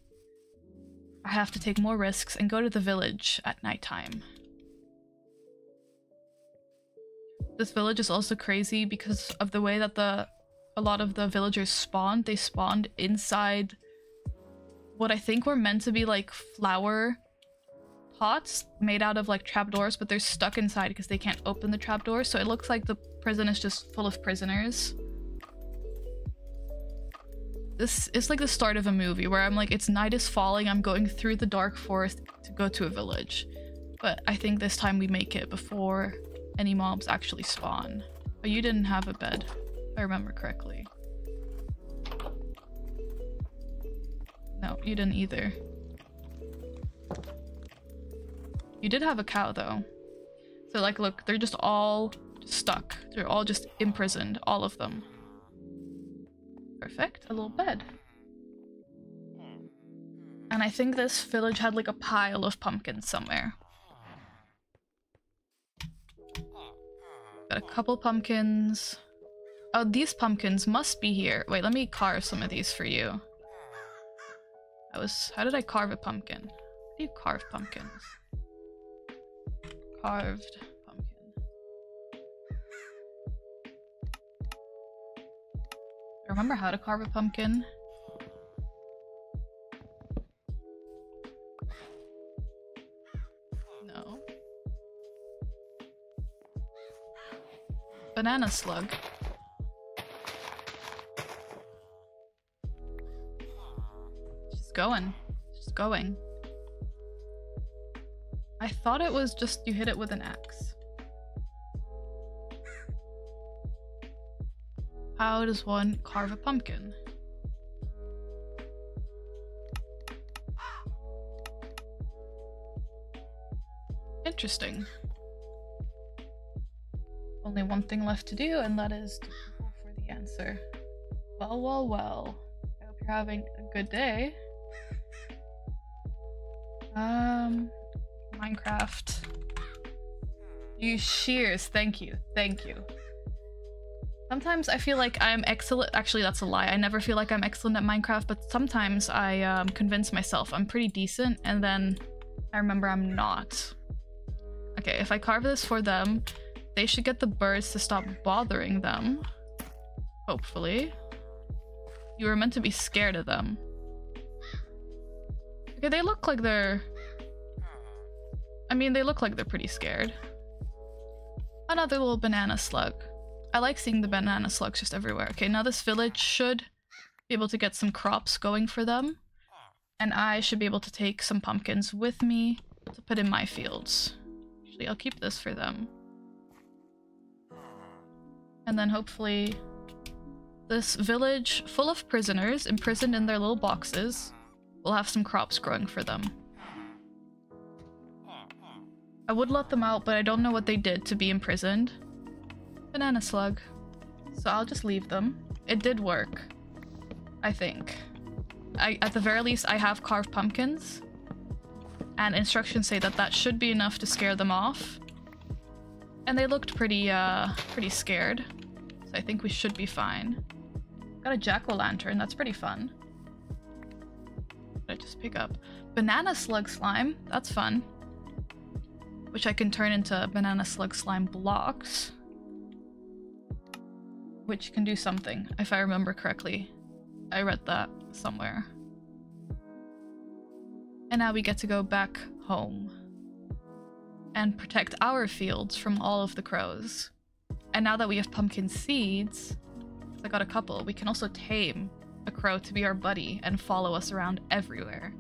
[SPEAKER 1] I have to take more risks and go to the village at nighttime. This village is also crazy because of the way that a lot of the villagers spawned. They spawned inside what I think were meant to be like flower pots made out of like trapdoors, but they're stuck inside because they can't open the trapdoors, so it looks like the prison is just full of prisoners. This is like the start of a movie where I'm like, it's night is falling, I'm going through the dark forest to go to a village. But I think this time we make it before any mobs actually spawn. But you didn't have a bed, if I remember correctly. No, you didn't either. You did have a cow though. So like, look, they're just all stuck. They're all just imprisoned, all of them. Perfect, a little bed. And I think this village had like a pile of pumpkins somewhere. Got a couple pumpkins. Oh, these pumpkins must be here. Wait, let me carve some of these for you. How did I carve a pumpkin? How do you carve pumpkins? Carved pumpkin. I remember how to carve a pumpkin. No. Banana slug. Just going. Just going. I thought it was just you hit it with an axe. How does one carve a pumpkin? Interesting. Only one thing left to do, and that is to go for the answer. Well, well, well. I hope you're having a good day. Minecraft. Use shears. Thank you. Thank you. Sometimes I feel like I'm excellent. Actually, that's a lie. I never feel like I'm excellent at Minecraft, but sometimes I convince myself I'm pretty decent, and then I remember I'm not. Okay, if I carve this for them, they should get the birds to stop bothering them. Hopefully. You were meant to be scared of them. Okay, they look like they're... I mean, they look like they're pretty scared. Another little banana slug. I like seeing the banana slugs just everywhere. Okay, now this village should be able to get some crops going for them. And I should be able to take some pumpkins with me to put in my fields. Actually, I'll keep this for them. And then hopefully this village full of prisoners imprisoned in their little boxes will have some crops growing for them. I would let them out, but I don't know what they did to be imprisoned. Banana slug. So I'll just leave them. It did work, I think. At the very least, I have carved pumpkins. And instructions say that that should be enough to scare them off. And they looked pretty scared. So I think we should be fine. Got a jack-o'-lantern, that's pretty fun. What did I just pick up? Banana slug slime, that's fun. Which I can turn into banana slug slime blocks. Which can do something, if I remember correctly. I read that somewhere. And now we get to go back home. And protect our fields from all of the crows. And now that we have pumpkin seeds, I got a couple, we can also tame a crow to be our buddy and follow us around everywhere.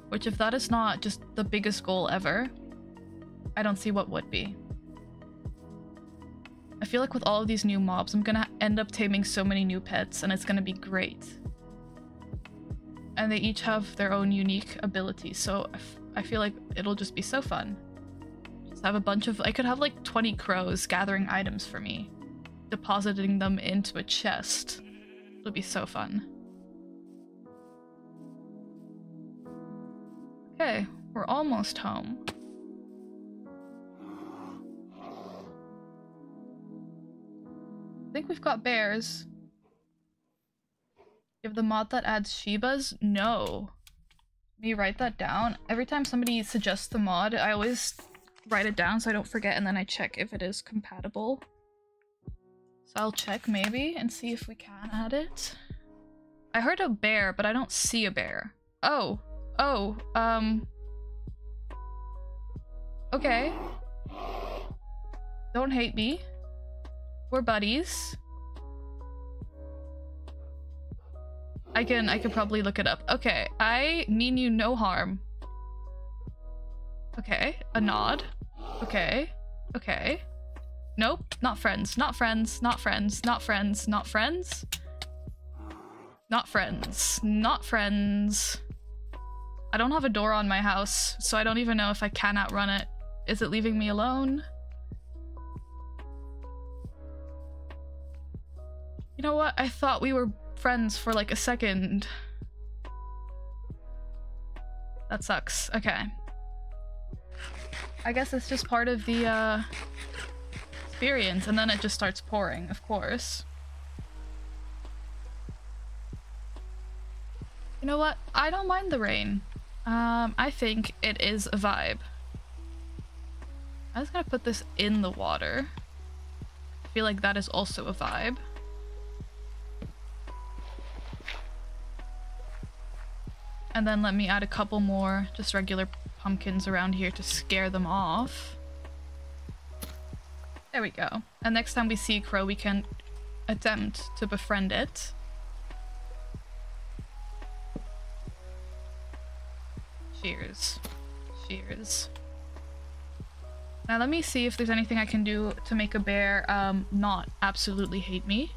[SPEAKER 1] Which, if that is not just the biggest goal ever, I don't see what would be. I feel like with all of these new mobs, I'm gonna end up taming so many new pets, and it's gonna be great. And they each have their own unique abilities, so I feel like it'll just be so fun. Just have a bunch of... I could have like 20 crows gathering items for me, depositing them into a chest. It'll be so fun. Okay, we're almost home. I think we've got bears. You have the mod that adds Shibas? No. Let me write that down. Every time somebody suggests the mod, I always write it down so I don't forget, and then I check if it is compatible. So I'll check maybe and see if we can add it. I heard a bear, but I don't see a bear. Oh. Oh. Okay. Don't hate me. We're buddies. I can probably look it up. Okay, I mean you no harm. Okay, a nod. Okay, okay. Nope, not friends, not friends, not friends, not friends, not friends. Not friends, not friends. I don't have a door on my house, so I don't even know if I can outrun it. Is it leaving me alone? You know what? I thought we were friends for like a second. That sucks. Okay. I guess it's just part of the experience, and then it just starts pouring, of course. You know what? I don't mind the rain. I think it is a vibe. I'm just gonna put this in the water. I feel like that is also a vibe. And then let me add a couple more just regular pumpkins around here to scare them off. There we go. And next time we see a crow, we can attempt to befriend it. Cheers. Cheers. Now let me see if there's anything I can do to make a bear not absolutely hate me.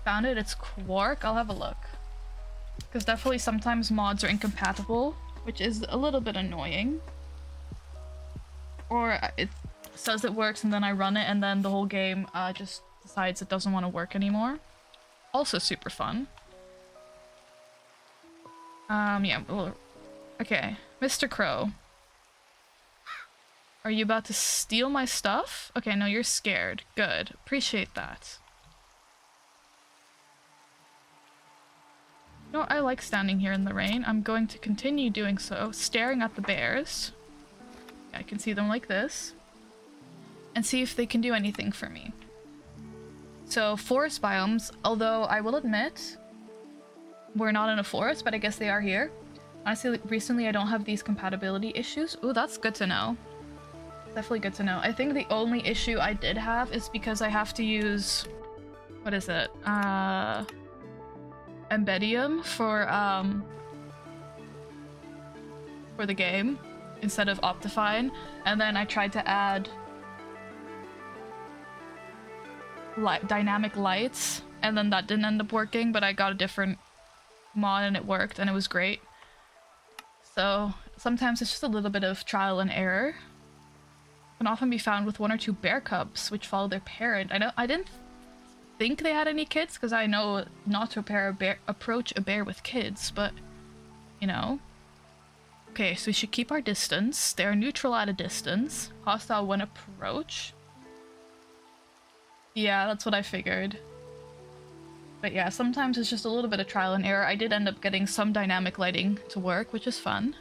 [SPEAKER 1] Found it, it's Quark. I'll have a look. Because definitely sometimes mods are incompatible, which is a little bit annoying. Or it says it works and then I run it and then the whole game just decides it doesn't want to work anymore. Also super fun. Yeah, okay. Mr. Crow. Are you about to steal my stuff? Okay, no, you're scared. Good. Appreciate that. You know, I like standing here in the rain. I'm going to continue doing so, staring at the bears. I can see them like this. And see if they can do anything for me. So, forest biomes, although I will admit, we're not in a forest, but I guess they are here. Honestly, recently I don't have these compatibility issues. Ooh, that's good to know. Definitely good to know. I think the only issue I did have is because I have to use... what is it? Embedium for the game instead of Optifine, and then I tried to add dynamic lights, and then that didn't end up working, but I got a different mod and it worked and it was great. So sometimes it's just a little bit of trial and error. Can often be found with 1 or 2 bear cubs which follow their parent. I didn't think they had any kids because I know not to approach a bear with kids, but you know. Okay, so we should keep our distance. They are neutral at a distance. Hostile when approach. Yeah, that's what I figured. But yeah, sometimes it's just a little bit of trial and error. I did end up getting some dynamic lighting to work, which is fun.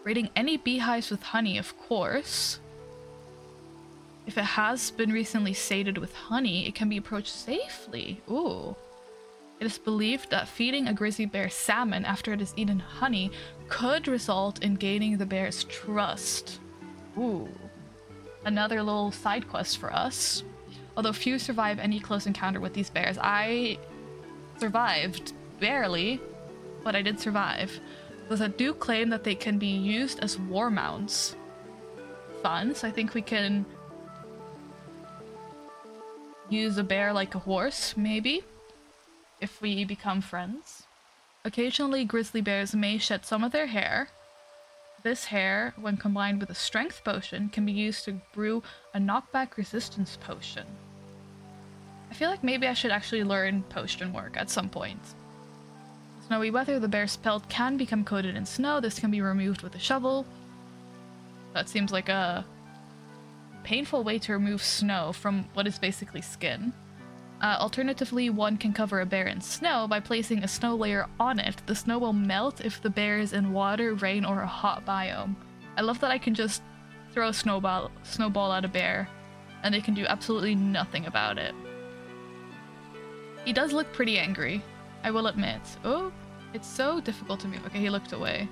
[SPEAKER 1] Raiding any beehives with honey, of course. If it has been recently sated with honey, it can be approached safely. Ooh. It is believed that feeding a grizzly bear salmon after it has eaten honey could result in gaining the bear's trust. Ooh. Another little side quest for us. Although few survive any close encounter with these bears. I survived. Barely. But I did survive. Those that do claim that they can be used as war mounts. Fun. So I think we can use a bear like a horse, maybe, if we become friends. Occasionally, grizzly bears may shed some of their hair. This hair, when combined with a strength potion, can be used to brew a knockback resistance potion. I feel like maybe I should actually learn potion work at some point. Snowy weather, the bear's pelt can become coated in snow. This can be removed with a shovel. That seems like a painful way to remove snow from what is basically skin. Alternatively, one can cover a bear in snow by placing a snow layer on it. The snow will melt if the bear is in water, rain, or a hot biome. I love that I can just throw a snowball at a bear and they can do absolutely nothing about it. He does look pretty angry, I will admit. Oh, It's so difficult to move. Okay, he looked away.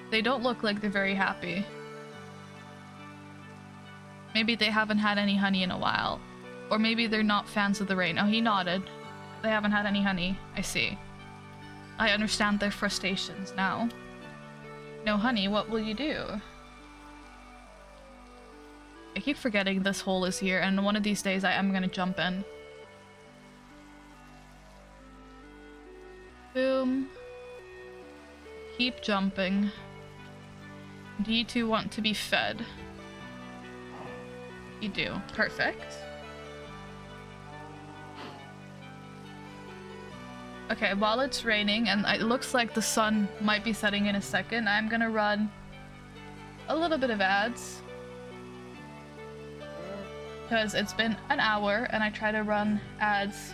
[SPEAKER 1] They don't look like they're very happy. Maybe they haven't had any honey in a while. Or maybe they're not fans of the rain. Oh, he nodded. They haven't had any honey. I see. I understand their frustrations now. No honey, what will you do? I keep forgetting this hole is here, and one of these days I am gonna jump in. Boom. Keep jumping. Do you two want to be fed? You do. Perfect. Okay, while it's raining and it looks like the sun might be setting in a second, I'm gonna run a little bit of ads. Because it's been an hour and I try to run ads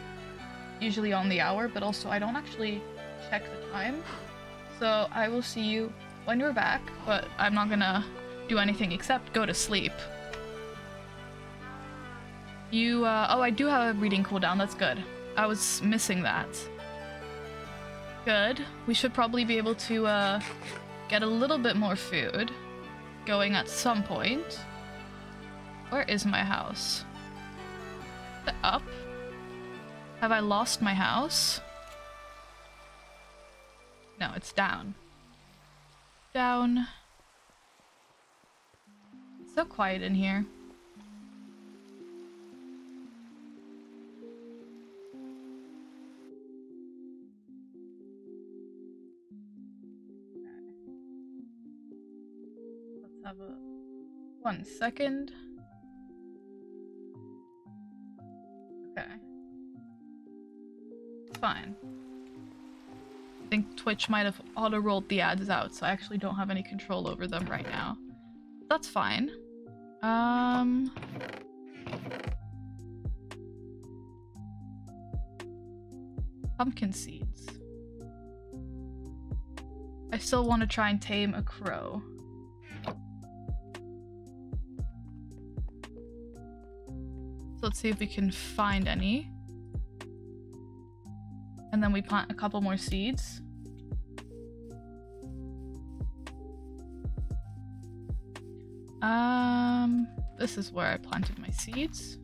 [SPEAKER 1] usually on the hour, but also I don't actually check the time. So I will see you when you're back, but I'm not gonna do anything except go to sleep. You, oh, I do have a reading cooldown, that's good. I was missing that. Good. We should probably be able to, get a little bit more food going at some point. Where is my house? Is it up? Have I lost my house? No, it's down. Down. It's so quiet in here. Let's have a 1 second. Okay. Fine. I think Twitch might have auto-rolled the ads out, so I actually don't have any control over them right now. That's fine. Pumpkin seeds. I still want to try and tame a crow. So let's see if we can find any. And then we plant a couple more seeds. This is where I planted my seeds.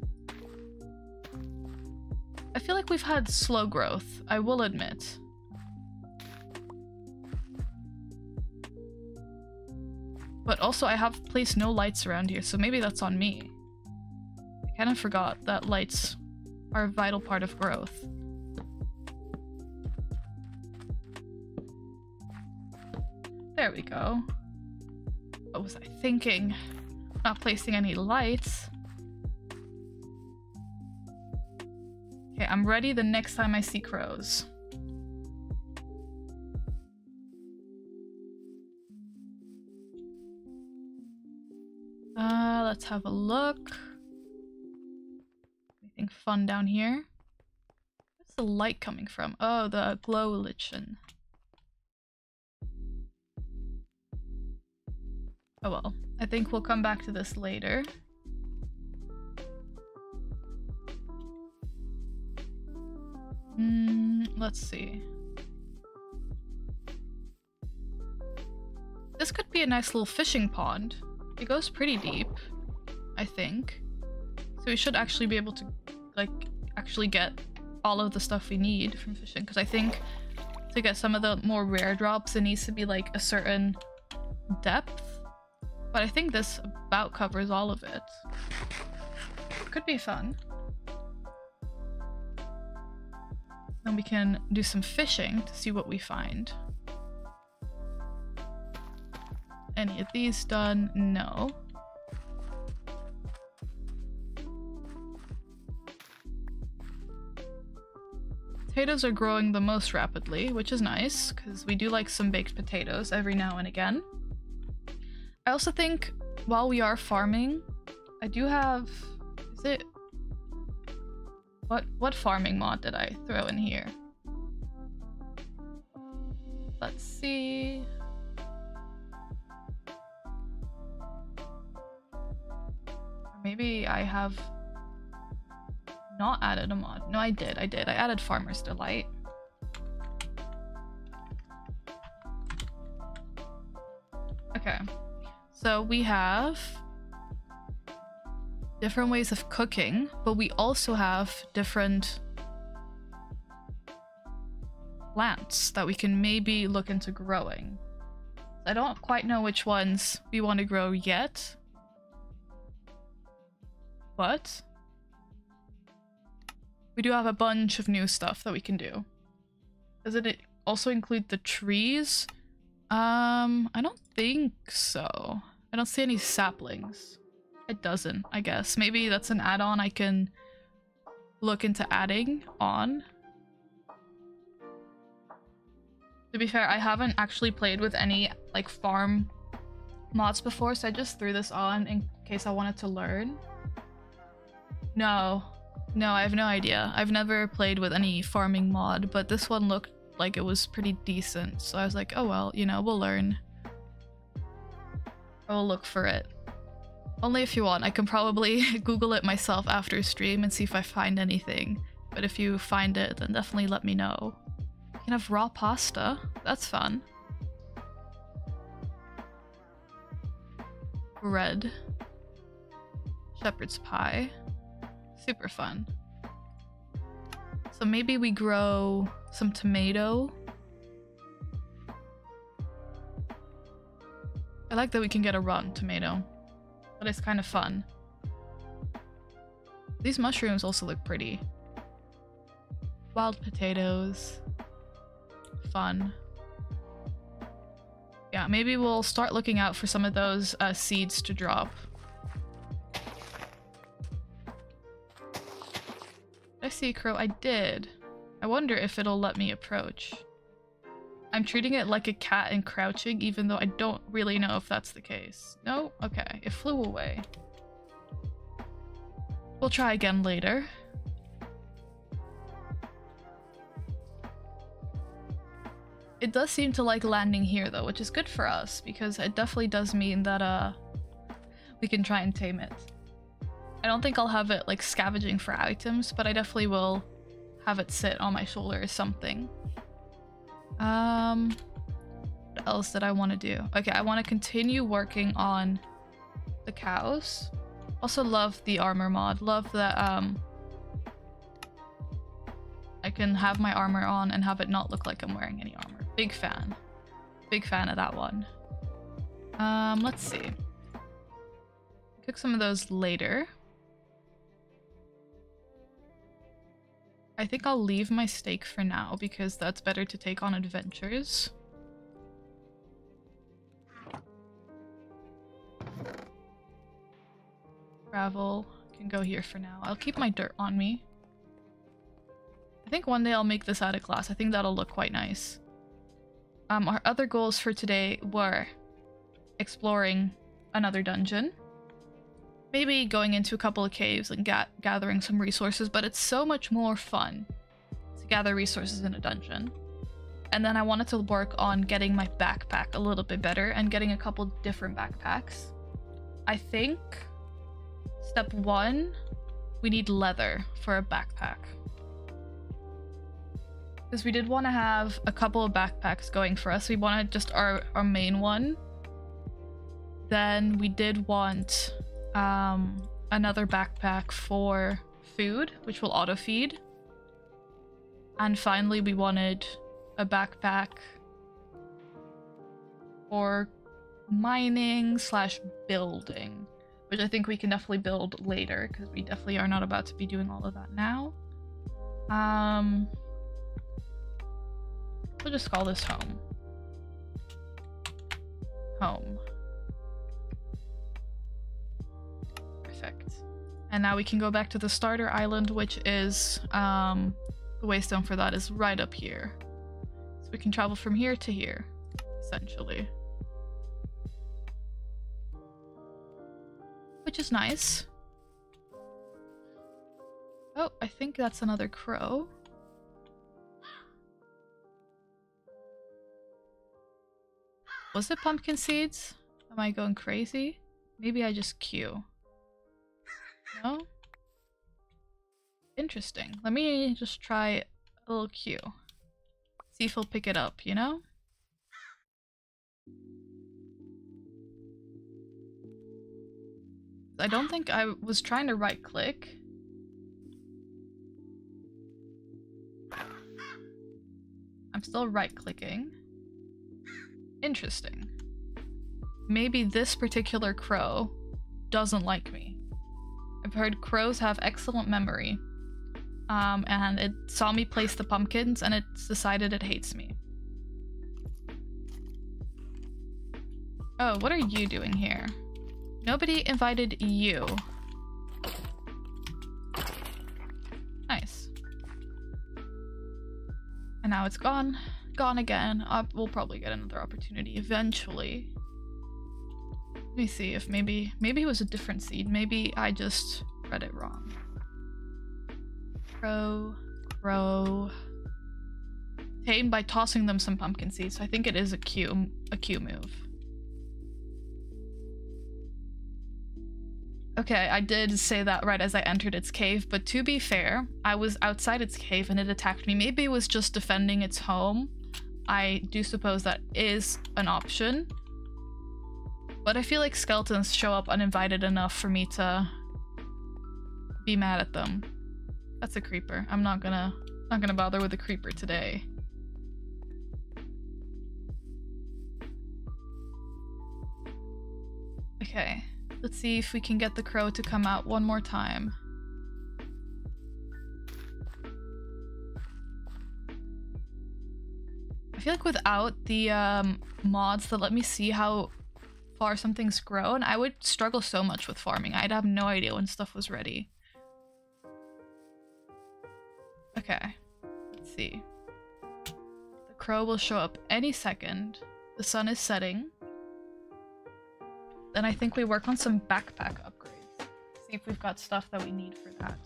[SPEAKER 1] I feel like we've had slow growth, I will admit. But also I have placed no lights around here, so maybe that's on me. I kind of forgot that lights are a vital part of growth. There we go. What was I thinking? Not placing any lights. Okay, I'm ready the next time I see crows. Let's have a look. Anything fun down here? Where's the light coming from? Oh, the glow lichen. Oh well, I think we'll come back to this later. Let's see. This could be a nice little fishing pond. It goes pretty deep, I think. So we should actually be able to, like, actually get all of the stuff we need from fishing. Because I think to get some of the more rare drops, it needs to be, like, a certain depth. But I think this about covers all of it. Could be fun. Then we can do some fishing to see what we find. Any of these done? No. Potatoes are growing the most rapidly, which is nice, because we do like some baked potatoes every now and again. I also think while we are farming, I do have... Is it... What farming mod did I throw in here? Let's see... Maybe I have not added a mod. No, I did. I added Farmer's Delight. So we have different ways of cooking, but we also have different plants that we can maybe look into growing. I don't quite know which ones we want to grow yet, but we do have a bunch of new stuff that we can do. Does it also include the trees? I don't think so. I don't see any saplings. It doesn't, I guess. Maybe that's an add-on I can look into adding on. To be fair, I haven't actually played with any like farm mods before, so I just threw this on in case I wanted to learn. No, I have no idea. I've never played with any farming mod, but this one looked like it was pretty decent, so I was like, oh well, you know, we'll learn. I will look for it. Only if you want. I can probably Google it myself after stream and see if I find anything, but if you find it, then definitely let me know. You can have raw pasta. That's fun. Bread. Shepherd's pie. Super fun. So maybe we grow some tomato. I like that we can get a rotten tomato. That is kind of fun. These mushrooms also look pretty. Wild potatoes. Fun. Yeah, maybe we'll start looking out for some of those seeds to drop. Did I see a crow? I did. I wonder if it'll let me approach. I'm treating it like a cat and crouching, even though I don't really know if that's the case. No? Okay. It flew away. We'll try again later. It does seem to like landing here though, which is good for us, because it definitely does mean that we can try and tame it. I don't think I'll have it like scavenging for items, but I definitely will have it sit on my shoulder or something. What else did I want to do? Okay, I want to continue working on the cows. Also love the armor mod. Love that I can have my armor on and have it not look like I'm wearing any armor. Big fan. Big fan of that one. Let's see. Cook some of those later. I think I'll leave my steak for now because that's better to take on adventures. Gravel can go here for now. I'll keep my dirt on me. I think one day I'll make this out of glass. I think that'll look quite nice. Our other goals for today were exploring another dungeon. Maybe going into a couple of caves and gathering some resources, but it's so much more fun to gather resources in a dungeon. And then I wanted to work on getting my backpack a little bit better and getting a couple different backpacks. I think step 1, we need leather for a backpack. Because we did want to have a couple of backpacks going for us. We wanted just our main one. Then we did want another backpack for food, which will auto feed. And finally we wanted a backpack for mining / building, which I think we can definitely build later because we definitely are not about to be doing all of that now. We'll just call this home. Home. Perfect. And now we can go back to the starter island, which is the waystone for that is right up here. So we can travel from here to here, essentially. Which is nice. Oh, I think that's another crow. Was it pumpkin seeds? Am I going crazy? Maybe I just queue. No? Interesting. Let me just try a little queue. See if he'll pick it up, you know? I don't think I was trying to right click. I'm still right clicking. Interesting. Maybe this particular crow doesn't like me. I've heard crows have excellent memory. And it saw me place the pumpkins and it's decided it hates me. Oh, what are you doing here? Nobody invited you. Nice. And now it's gone. Gone again. We'll probably get another opportunity eventually. Let me see if maybe it was a different seed. Maybe I just read it wrong. Crow. Tame by tossing them some pumpkin seeds. I think it is a Q move. Okay, I did say that right as I entered its cave, but to be fair, I was outside its cave and it attacked me. Maybe it was just defending its home. I do suppose that is an option. But I feel like skeletons show up uninvited enough for me to be mad at them. That's a creeper. I'm not gonna bother with a creeper today. Okay. Let's see if we can get the crow to come out one more time. I feel like without the mods that let me see how far something's grown, I would struggle so much with farming. I'd have no idea when stuff was ready. Okay, let's see. The crow will show up any second. The sun is setting. Then I think we work on some backpack upgrades. See if we've got stuff that we need for that.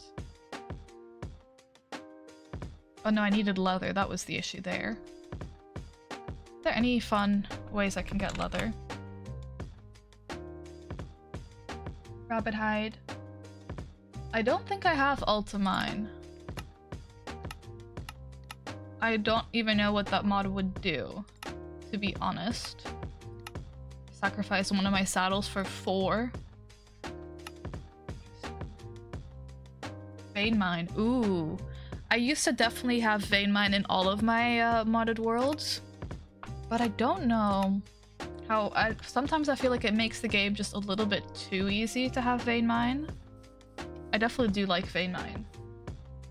[SPEAKER 1] Oh no, I needed leather. That was the issue there. Are there any fun ways I can get leather? Rabbit hide. I don't think I have Ultimine. I don't even know what that mod would do, to be honest. Sacrifice one of my saddles for 4. Vein mine. Ooh. I used to definitely have vein mine in all of my modded worlds. But I don't know how... sometimes I feel like it makes the game just a little bit too easy to have vein mine. I definitely do like vein mine.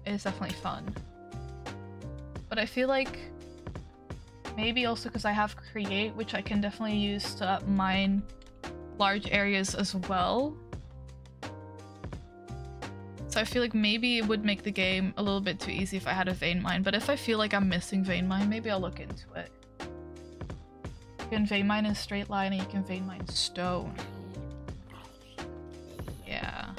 [SPEAKER 1] It is definitely fun. But I feel like... maybe also because I have Create, which I can definitely use to mine large areas as well. So I feel like maybe it would make the game a little bit too easy if I had a vein mine, but if I feel like I'm missing vein mine, maybe I'll look into it. You can vein mine in straight line and you can vein mine stone. Yeah.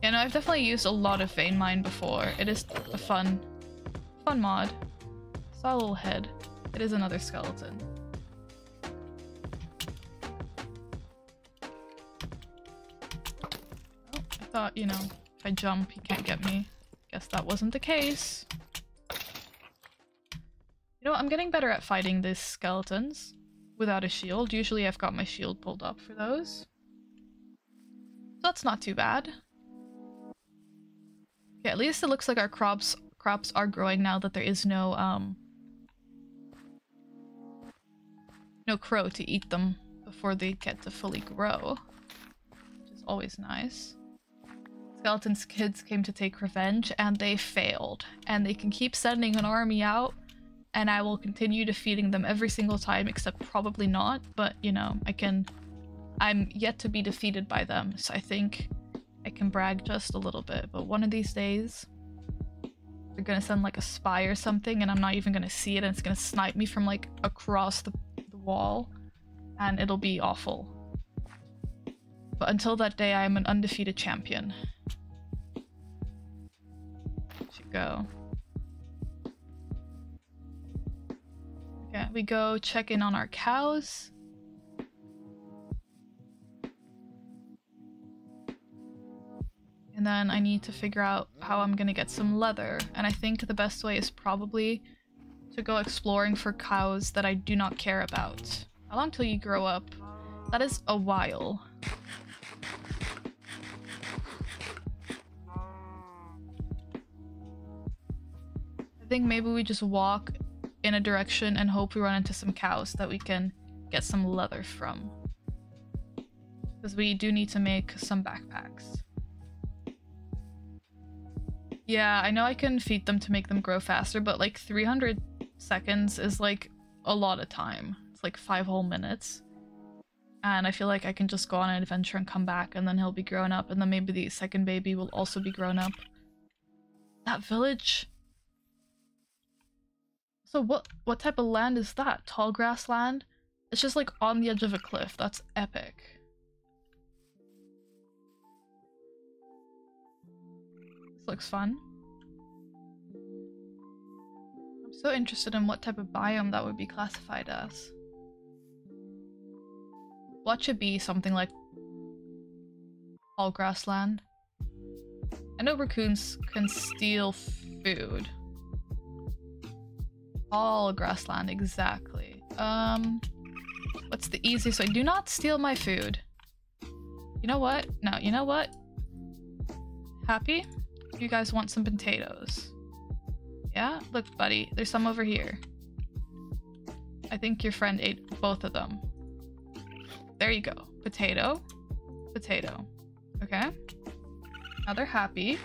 [SPEAKER 1] Yeah, no, I've definitely used a lot of vein mine before. It is a fun mod. Saw a little head. It is another skeleton. Oh, I thought, you know, if I jump, he can't get me. Guess that wasn't the case. You know what, I'm getting better at fighting these skeletons without a shield. Usually I've got my shield pulled up for those. So that's not too bad. Okay, at least it looks like our crops are growing now that there is no crow to eat them before they get to fully grow, which is always nice. Skeleton's kids came to take revenge and they failed, and they can keep sending an army out and I will continue defeating them every single time, except probably not, but you know, I'm yet to be defeated by them, so I think I can brag just a little bit. But one of these days they're gonna send like a spy or something and I'm not even gonna see it, and it's gonna snipe me from like across the wall and it'll be awful. But until that day, I am an undefeated champion. Should go. Okay, we go check in on our cows. And then I need to figure out how I'm gonna get some leather. And I think the best way is probably to go exploring for cows that I do not care about. How long till you grow up? That is a while. I think maybe we just walk in a direction and hope we run into some cows that we can get some leather from. Because we do need to make some backpacks. Yeah, I know I can feed them to make them grow faster, but like 300 seconds is like a lot of time. It's like 5 whole minutes. And I feel like I can just go on an adventure and come back, and then he'll be grown up, and then maybe the second baby will also be grown up. That village? So what type of land is that? Tall grass land? It's just like on the edge of a cliff. That's epic. This looks fun. I'm so interested in what type of biome that would be classified as. Watch it be something like all grassland. I know raccoons can steal food. All grassland, exactly. What's the easiest way? Do not steal my food. You know what? No, you know what? Happy? You guys want some potatoes? Yeah? Look, buddy, there's some over here. I think your friend ate both of them. There you go. Potato. Potato. Okay. Now they're happy.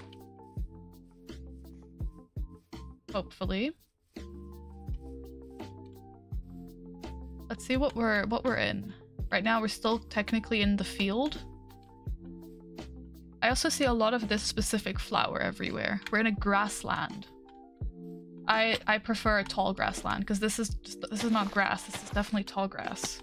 [SPEAKER 1] Hopefully. Let's see what we're in. Right now we're still technically in the field. I also see a lot of this specific flower everywhere. We're in a grassland. I prefer a tall grassland because this is not grass. This is definitely tall grass.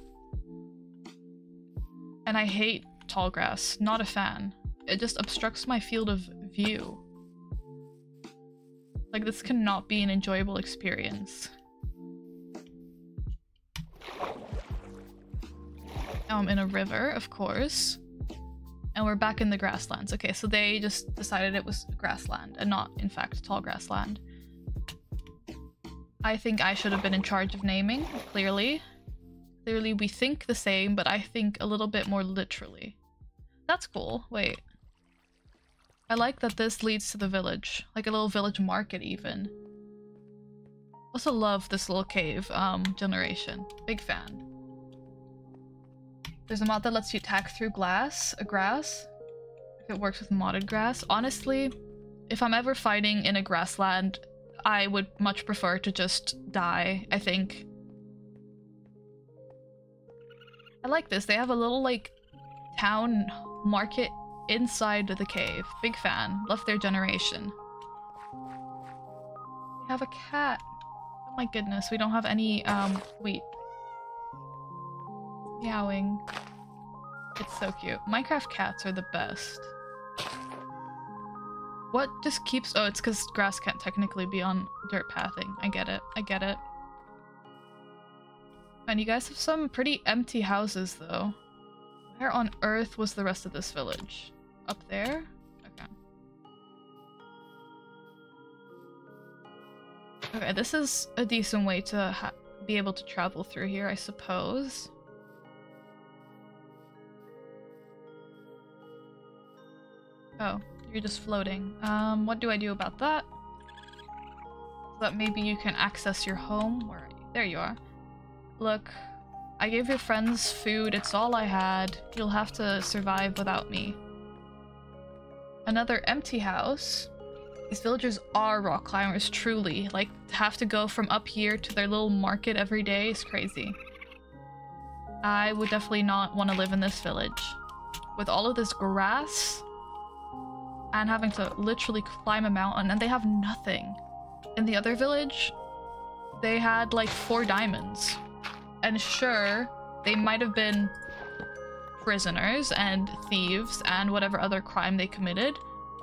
[SPEAKER 1] And I hate tall grass. Not a fan. It just obstructs my field of view. Like, this cannot be an enjoyable experience. Now I'm in a river, of course. And we're back in the grasslands. Okay, so they just decided it was grassland and not, in fact, tall grassland. I think I should have been in charge of naming, clearly. Clearly we think the same, but I think a little bit more literally. That's cool. Wait. I like that this leads to the village. Like a little village market, even. Also love this little cave generation. Big fan. There's a mod that lets you attack through grass. If it works with modded grass. Honestly, if I'm ever fighting in a grassland, I would much prefer to just die, I think. I like this. They have a little, like, town market inside the cave. Big fan. Love their generation. We have a cat. Oh my goodness, we don't have any, wheat. Meowing. It's so cute. Minecraft cats are the best. What just keeps— oh, it's because grass can't technically be on dirt pathing. I get it. I get it. And you guys have some pretty empty houses, though. Where on earth was the rest of this village? Up there? Okay. Okay, this is a decent way to be able to travel through here, I suppose. Oh, you're just floating. What do I do about that? So that maybe you can access your home? Where are you? There you are. Look, I gave your friends food. It's all I had. You'll have to survive without me. Another empty house. These villagers are rock climbers, truly. Like, to have to go from up here to their little market every day is crazy. I would definitely not want to live in this village. With all of this grass and having to literally climb a mountain, and they have nothing. In the other village, they had like 4 diamonds. And sure, they might have been prisoners and thieves and whatever other crime they committed,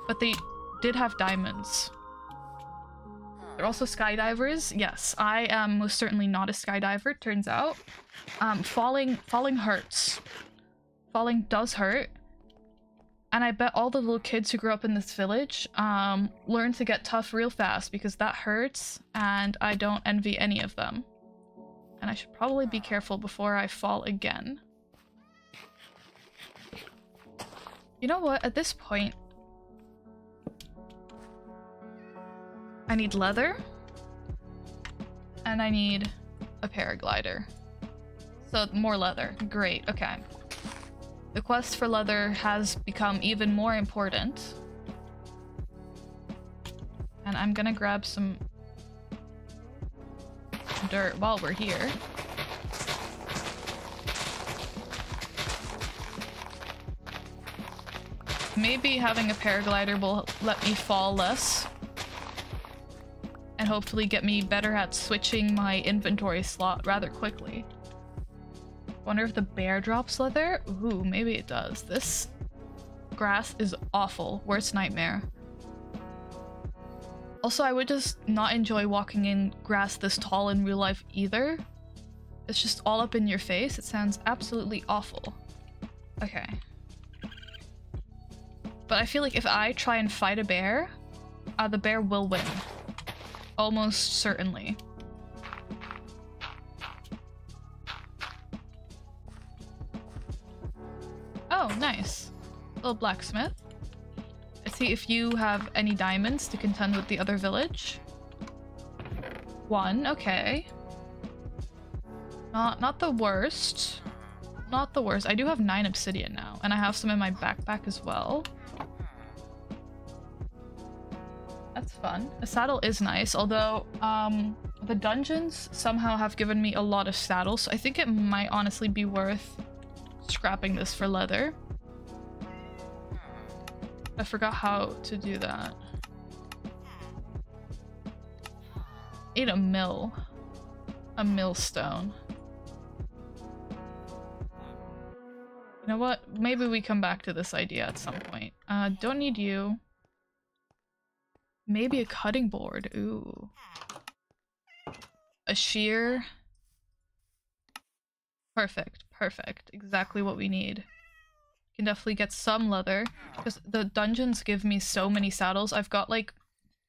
[SPEAKER 1] but they did have diamonds. They're also skydivers. Yes, I am most certainly not a skydiver, turns out. Falling hurts. Falling does hurt. And I bet all the little kids who grew up in this village learn to get tough real fast because that hurts, and I don't envy any of them. And I should probably be careful before I fall again. You know what? At this point, I need leather. And I need a paraglider. So more leather. Great, okay. The quest for leather has become even more important. And I'm gonna grab some dirt while we're here. Maybe having a paraglider will let me fall less. And hopefully get me better at switching my inventory slot rather quickly. Wonder if the bear drops leather? Ooh, maybe it does. This grass is awful. Worst nightmare. Also, I would just not enjoy walking in grass this tall in real life either. It's just all up in your face. It sounds absolutely awful. Okay. But I feel like if I try and fight a bear, the bear will win. Almost certainly. Oh, nice. Little blacksmith. Let's see if you have any diamonds to contend with the other village. 1, okay. Not the worst. Not the worst. I do have 9 obsidian now, and I have some in my backpack as well. That's fun. A saddle is nice, although the dungeons somehow have given me a lot of saddles, so I think it might honestly be worth scrapping this for leather. I forgot how to do that. Need a mill. A millstone. You know what? Maybe we come back to this idea at some point. Don't need you. Maybe a cutting board. Ooh. A shear. Perfect. Perfect. Exactly what we need. Can definitely get some leather. Because the dungeons give me so many saddles. I've got like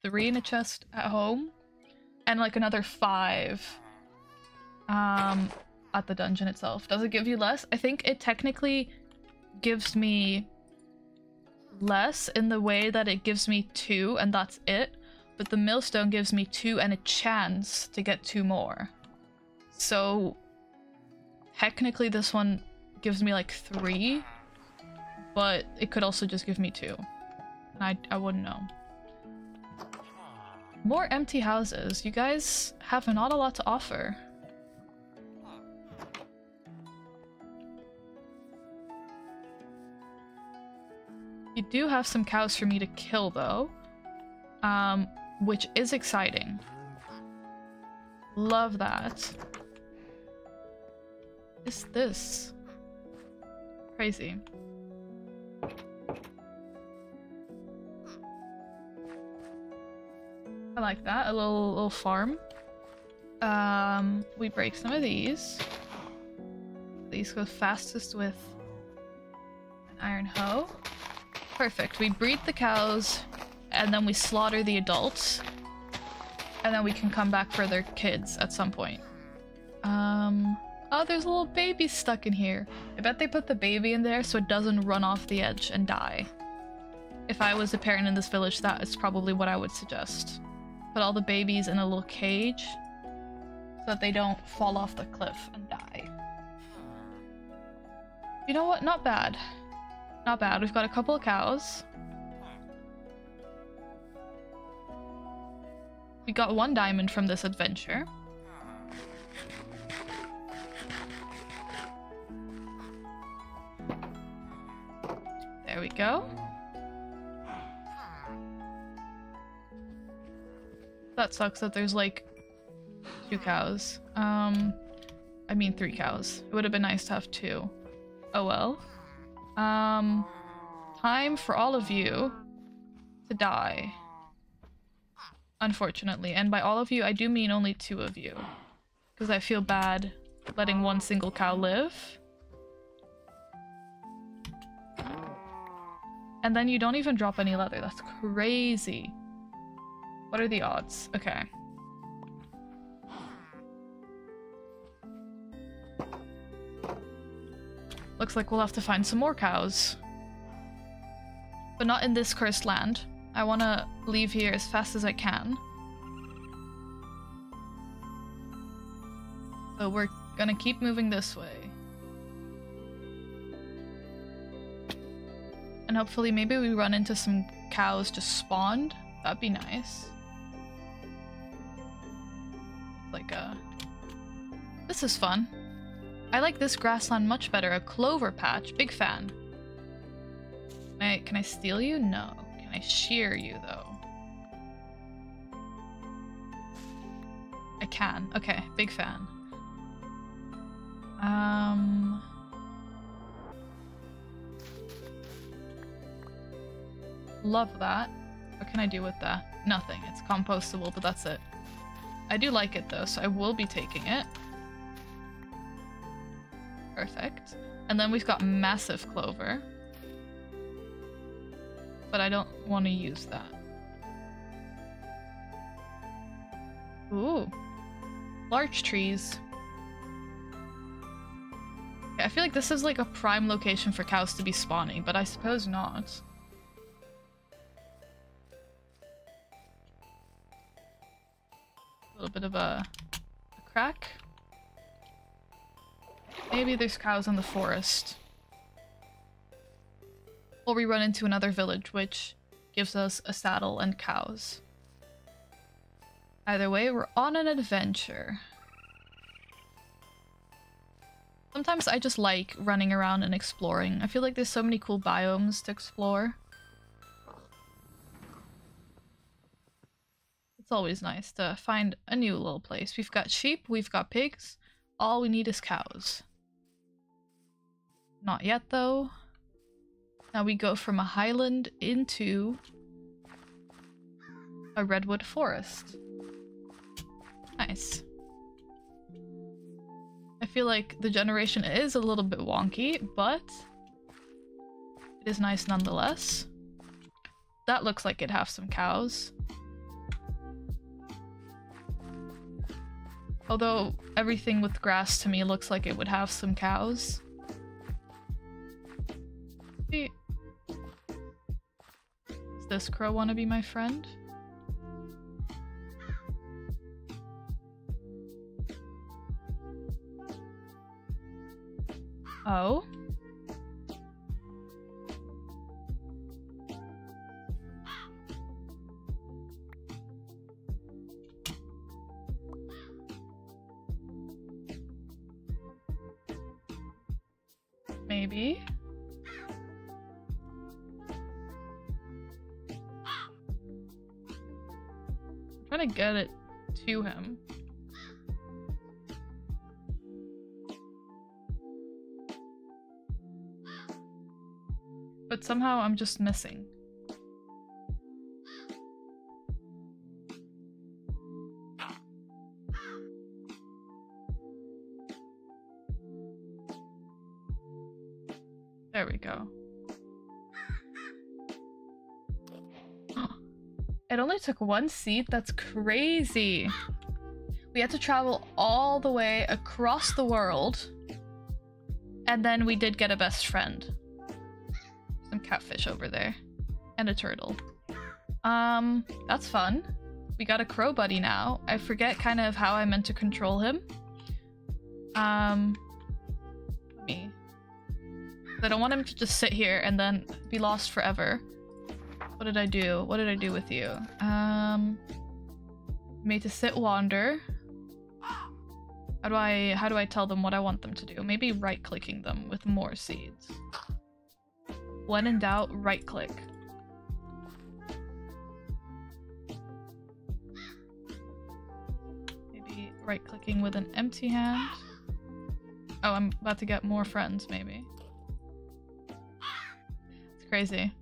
[SPEAKER 1] 3 in a chest at home. And like another 5 at the dungeon itself. Does it give you less? I think it technically gives me less in the way that it gives me 2 and that's it, but the millstone gives me 2 and a chance to get 2 more. So technically this one gives me like 3, but it could also just give me 2. I wouldn't know. More empty houses. You guys have not a lot to offer. You do have some cows for me to kill though, which is exciting. Love that. Is this crazy? I like that, a little farm. We break some of these. These go fastest with an iron hoe. Perfect. We breed the cows, and then we slaughter the adults, and then we can come back for their kids at some point. Oh, there's a little baby stuck in here. I bet they put the baby in there so it doesn't run off the edge and die. If I was a parent in this village, that is probably what I would suggest. Put all the babies in a little cage so that they don't fall off the cliff and die. You know what? Not bad. Not bad. We've got a couple of cows. We got 1 diamond from this adventure. There we go. That sucks that there's like 2 cows. I mean 3 cows. It would have been nice to have 2. Oh well. Time for all of you to die. Unfortunately. And by all of you, I do mean only 2 of you. Because I feel bad letting 1 single cow live. And then you don't even drop any leather. That's crazy. What are the odds? Okay. Looks like we'll have to find some more cows. But not in this cursed land. I want to leave here as fast as I can. So we're gonna keep moving this way. And hopefully maybe we run into some cows just spawned. That'd be nice. Like this is fun. I like this grassland much better. A clover patch. Big fan. Can I steal you? No. Can I shear you though? I can. Okay, big fan. Love that. What can I do with that? Nothing. It's compostable, but that's it. I do like it though, so I will be taking it. Perfect. And then we've got massive clover. But I don't want to use that. Ooh. Large trees. Okay, I feel like this is like a prime location for cows to be spawning, but I suppose not. A little bit of a crack. Maybe there's cows in the forest. Or we run into another village, which gives us a saddle and cows. Either way, we're on an adventure. Sometimes I just like running around and exploring. I feel like there's so many cool biomes to explore. It's always nice to find a new little place. We've got sheep, we've got pigs. All we need is cows. Not yet, though. Now we go from a highland into a redwood forest. Nice. I feel like the generation is a little bit wonky, but it is nice nonetheless. That looks like it'd have some cows. Although everything with grass to me looks like it would have some cows. Does this crow want to be my friend? Oh? Maybe. I'm trying to get it to him. But somehow I'm just missing. There we go. It only took one seat? That's crazy. We had to travel all the way across the world. And then we did get a best friend. Some catfish over there. And a turtle. That's fun. We got a crow buddy now. I forget kind of how I meant to control him. Let me... I don't want him to just sit here and then be lost forever. What did I do? What did I do with you? Made to sit wander. How do I tell them what I want them to do? Maybe right-clicking them with more seeds. When in doubt, right-click. Maybe right-clicking with an empty hand. Oh, I'm about to get more friends, maybe. It's crazy.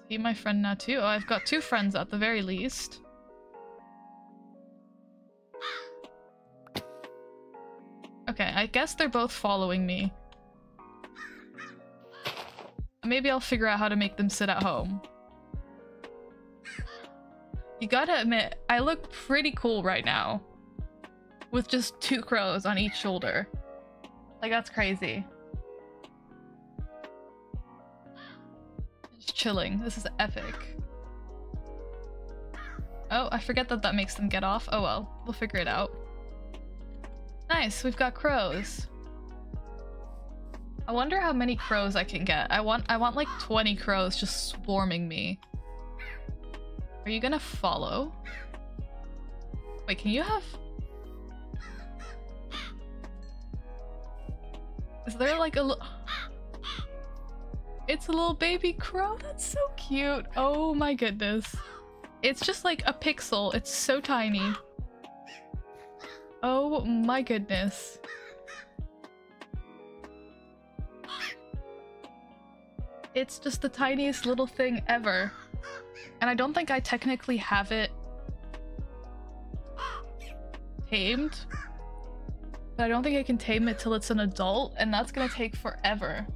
[SPEAKER 1] Is he my friend now too? Oh, I've got two friends at the very least. Okay, I guess they're both following me. Maybe I'll figure out how to make them sit at home. You gotta admit, I look pretty cool right now. With just two crows on each shoulder. Like, that's crazy. Just chilling. This is epic. Oh, I forget that that makes them get off. Oh well, we'll figure it out. Nice, we've got crows. I wonder how many crows I can get. I want like 20 crows just swarming me. Are you gonna follow? Wait, can you have... Is there like a It's a little baby crow? That's so cute. Oh my goodness. It's just like a pixel. It's so tiny. Oh my goodness. It's just the tiniest little thing ever. And I don't think I technically have it tamed. But I don't think I can tame it till it's an adult, and that's gonna take forever.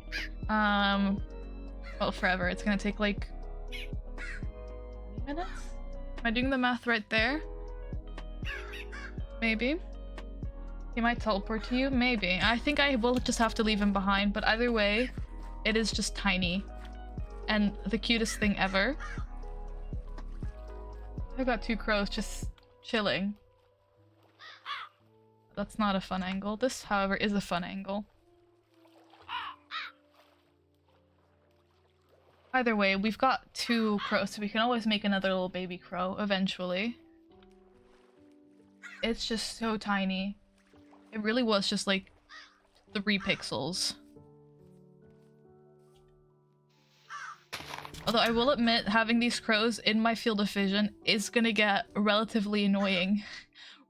[SPEAKER 1] Well, forever. It's gonna take like 20 minutes? Am I doing the math right there? Maybe. He might teleport to you? Maybe. I think I will just have to leave him behind, but either way, it is just tiny. And the cutest thing ever. I've got 2 crows just chilling. That's not a fun angle. This, however, is a fun angle. Either way, we've got 2 crows, so we can always make another little baby crow eventually. It's just so tiny. It really was just like 3 pixels. Although I will admit, having these crows in my field of vision is gonna get relatively annoying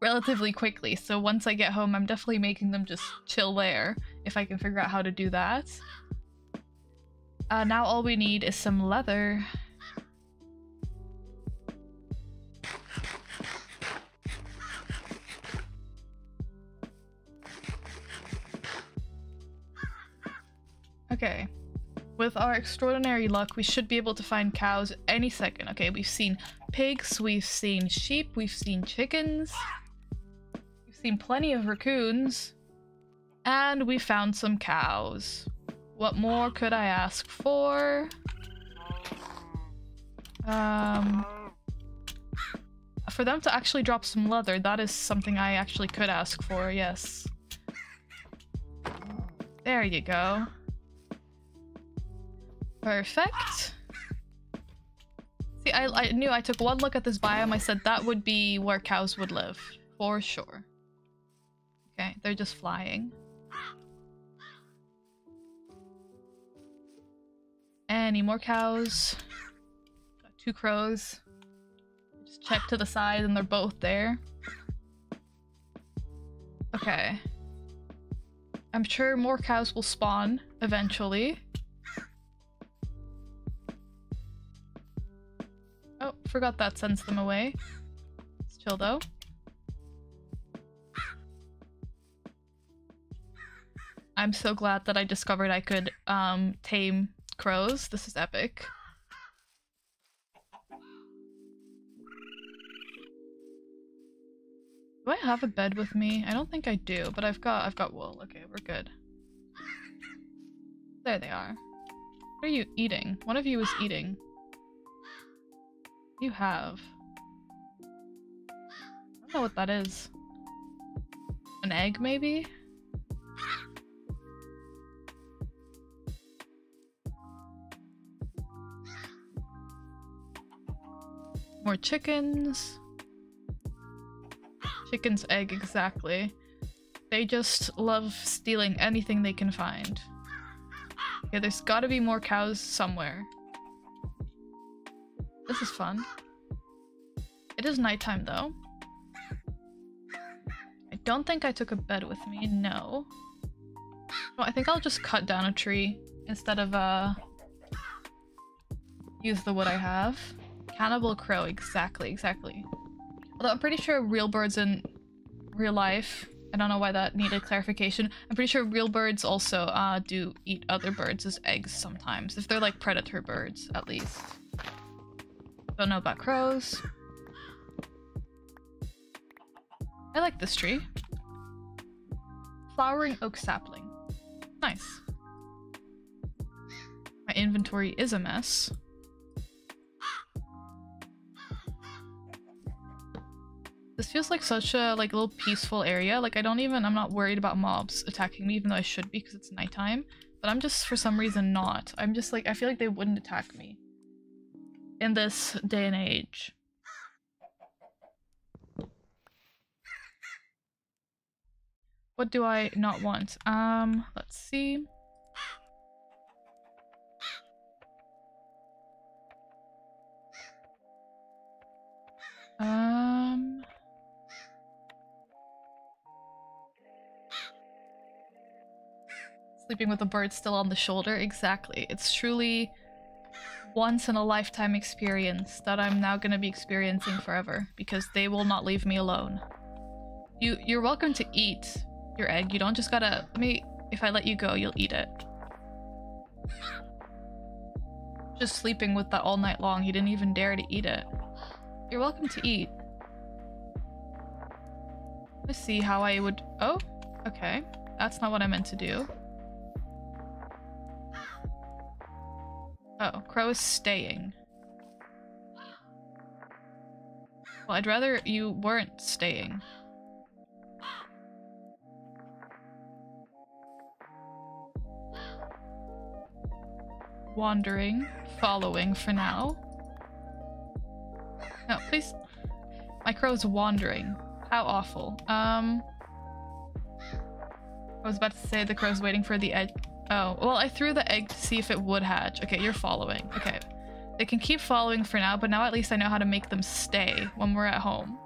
[SPEAKER 1] relatively quickly. So once I get home, I'm definitely making them just chill there, if I can figure out how to do that. Now all we need is some leather. Okay. With our extraordinary luck, we should be able to find cows any second. Okay, we've seen pigs, we've seen sheep, we've seen chickens, we've seen plenty of raccoons, and we found some cows. What more could I ask for? For them to actually drop some leather, that is something I actually could ask for, yes. There you go. Perfect. See, I knew I took one look at this biome, I said that would be where cows would live. For sure. Okay, they're just flying. Any more cows? Got 2 crows. Just check to the side and they're both there. Okay. I'm sure more cows will spawn eventually. Oh, forgot that sends them away. It's chill though. I'm so glad that I discovered I could tame crows. This is epic. Do I have a bed with me? I don't think I do, but I've got wool. Okay, we're good. There they are. What are you eating? One of you is eating. You have. I don't know what that is. An egg, maybe? More chickens. Chicken's egg, exactly. They just love stealing anything they can find. Okay, there's gotta be more cows somewhere. This is fun. It is nighttime though. I don't think I took a bed with me, no. Well, I think I'll just cut down a tree instead of use the wood I have. Cannibal crow, exactly. Although I'm pretty sure real birds in real life, I don't know why that needed clarification. I'm pretty sure real birds also do eat other birds as eggs sometimes, if they're like predator birds, at least. Don't know about crows. I like this tree. Flowering oak sapling. Nice. My inventory is a mess. feels like such a like little peaceful area. Like I'm not worried about mobs attacking me, even though I should be because it's nighttime. But I'm just for some reason not. I'm just like, I feel like they wouldn't attack me in this day and age. What do I not want? Let's see. Sleeping with a bird still on the shoulder. Exactly. It's truly once in a lifetime experience that I'm now gonna be experiencing forever because they will not leave me alone. You're welcome to eat your egg. You don't just gotta if I let you go, you'll eat it. Just sleeping with that all night long. He didn't even dare to eat it. You're welcome to eat. Let's see how I would... Oh, okay. That's not what I meant to do. Oh, Crow is staying. Well, I'd rather you weren't staying. Wandering, following for now. No, please. My crow's wandering. How awful. I was about to say the crow's waiting for the egg. Oh, well, I threw the egg to see if it would hatch. Okay, you're following. Okay. They can keep following for now, but now at least I know how to make them stay when we're at home.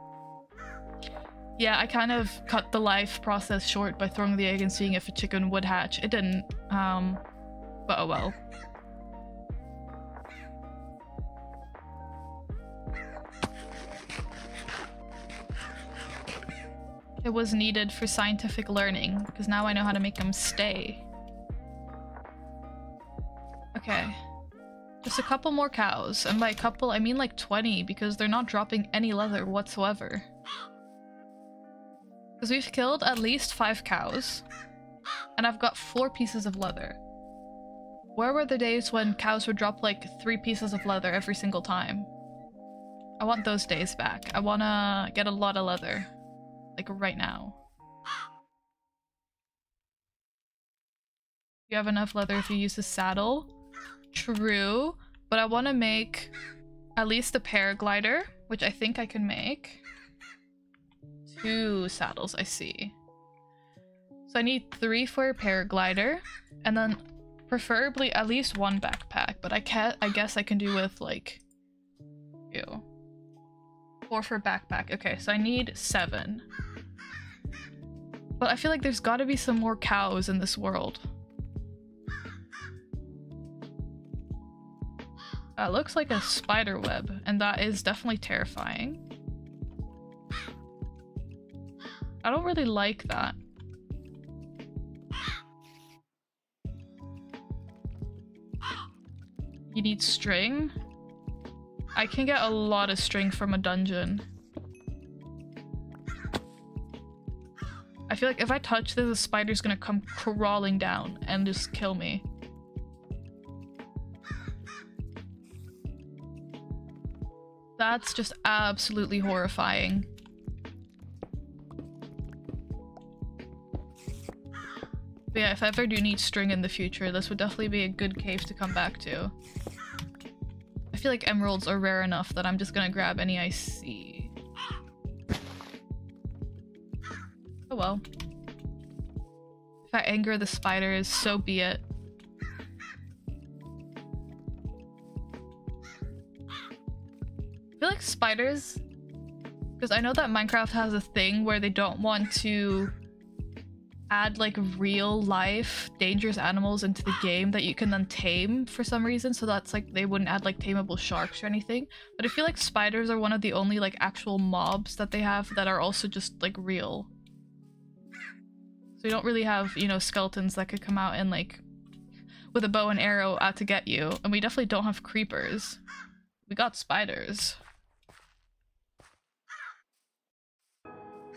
[SPEAKER 1] Yeah, I kind of cut the life process short by throwing the egg and seeing if a chicken would hatch. It didn't. But oh well. It was needed for scientific learning, because now I know how to make them stay. Okay. Just a couple more cows, and by a couple I mean like 20, because they're not dropping any leather whatsoever. Because we've killed at least 5 cows, and I've got 4 pieces of leather. Where were the days when cows would drop like 3 pieces of leather every single time? I want those days back. I wanna get a lot of leather. Like right now. You have enough leather if you use a saddle. True, but I want to make at least a paraglider, which I think I can make. 2 saddles, I see. So I need 3 for a paraglider, and then preferably at least 1 backpack, but I guess I can do with like 2. 4 for backpack. Okay, so I need 7. But I feel like there's gotta be some more cows in this world. That looks like a spider web, and that is definitely terrifying. I don't really like that. You need string? I can get a lot of string from a dungeon. I feel like if I touch this, a spider's gonna come crawling down and just kill me. That's just absolutely horrifying. But yeah, if I ever do need string in the future, this would definitely be a good cave to come back to. I feel like emeralds are rare enough that I'm just gonna grab any I see. Oh well. If I anger the spiders, so be it. I feel like spiders, because I know that Minecraft has a thing where they don't want to add like real life dangerous animals into the game that you can then tame for some reason, so that's like they wouldn't add like tameable sharks or anything. But I feel like spiders are one of the only like actual mobs that they have that are also just like real. So you don't really have, you know, skeletons that could come out and like with a bow and arrow out to get you, and we definitely don't have creepers. We got spiders.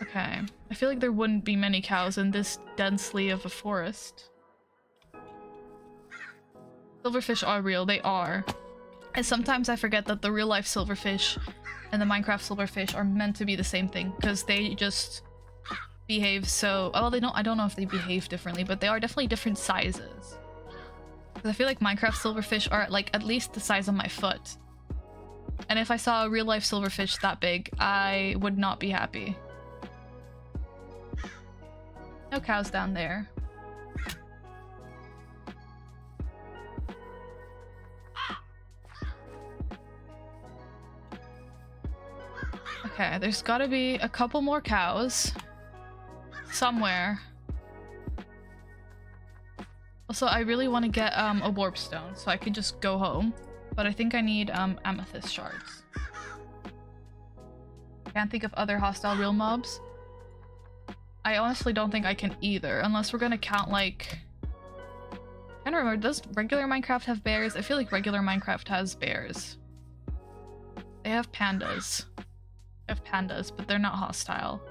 [SPEAKER 1] Okay, I feel like there wouldn't be many cows in this densely of a forest. Silverfish are real, they are. And sometimes I forget that the real life silverfish and the Minecraft silverfish are meant to be the same thing, because they just behave so... well, they don't... I don't know if they behave differently, but they are definitely different sizes. Because I feel like Minecraft silverfish are like at least the size of my foot. And if I saw a real life silverfish that big, I would not be happy. No cows down there. Okay, there's gotta be a couple more cows somewhere. Also, I really want to get a warp stone so I can just go home, but I think I need amethyst shards. Can't think of other hostile real mobs. I honestly don't think I can either, unless we're gonna count like... I don't remember, does regular Minecraft have bears? I feel like regular Minecraft has bears. They have pandas. They have pandas, but they're not hostile.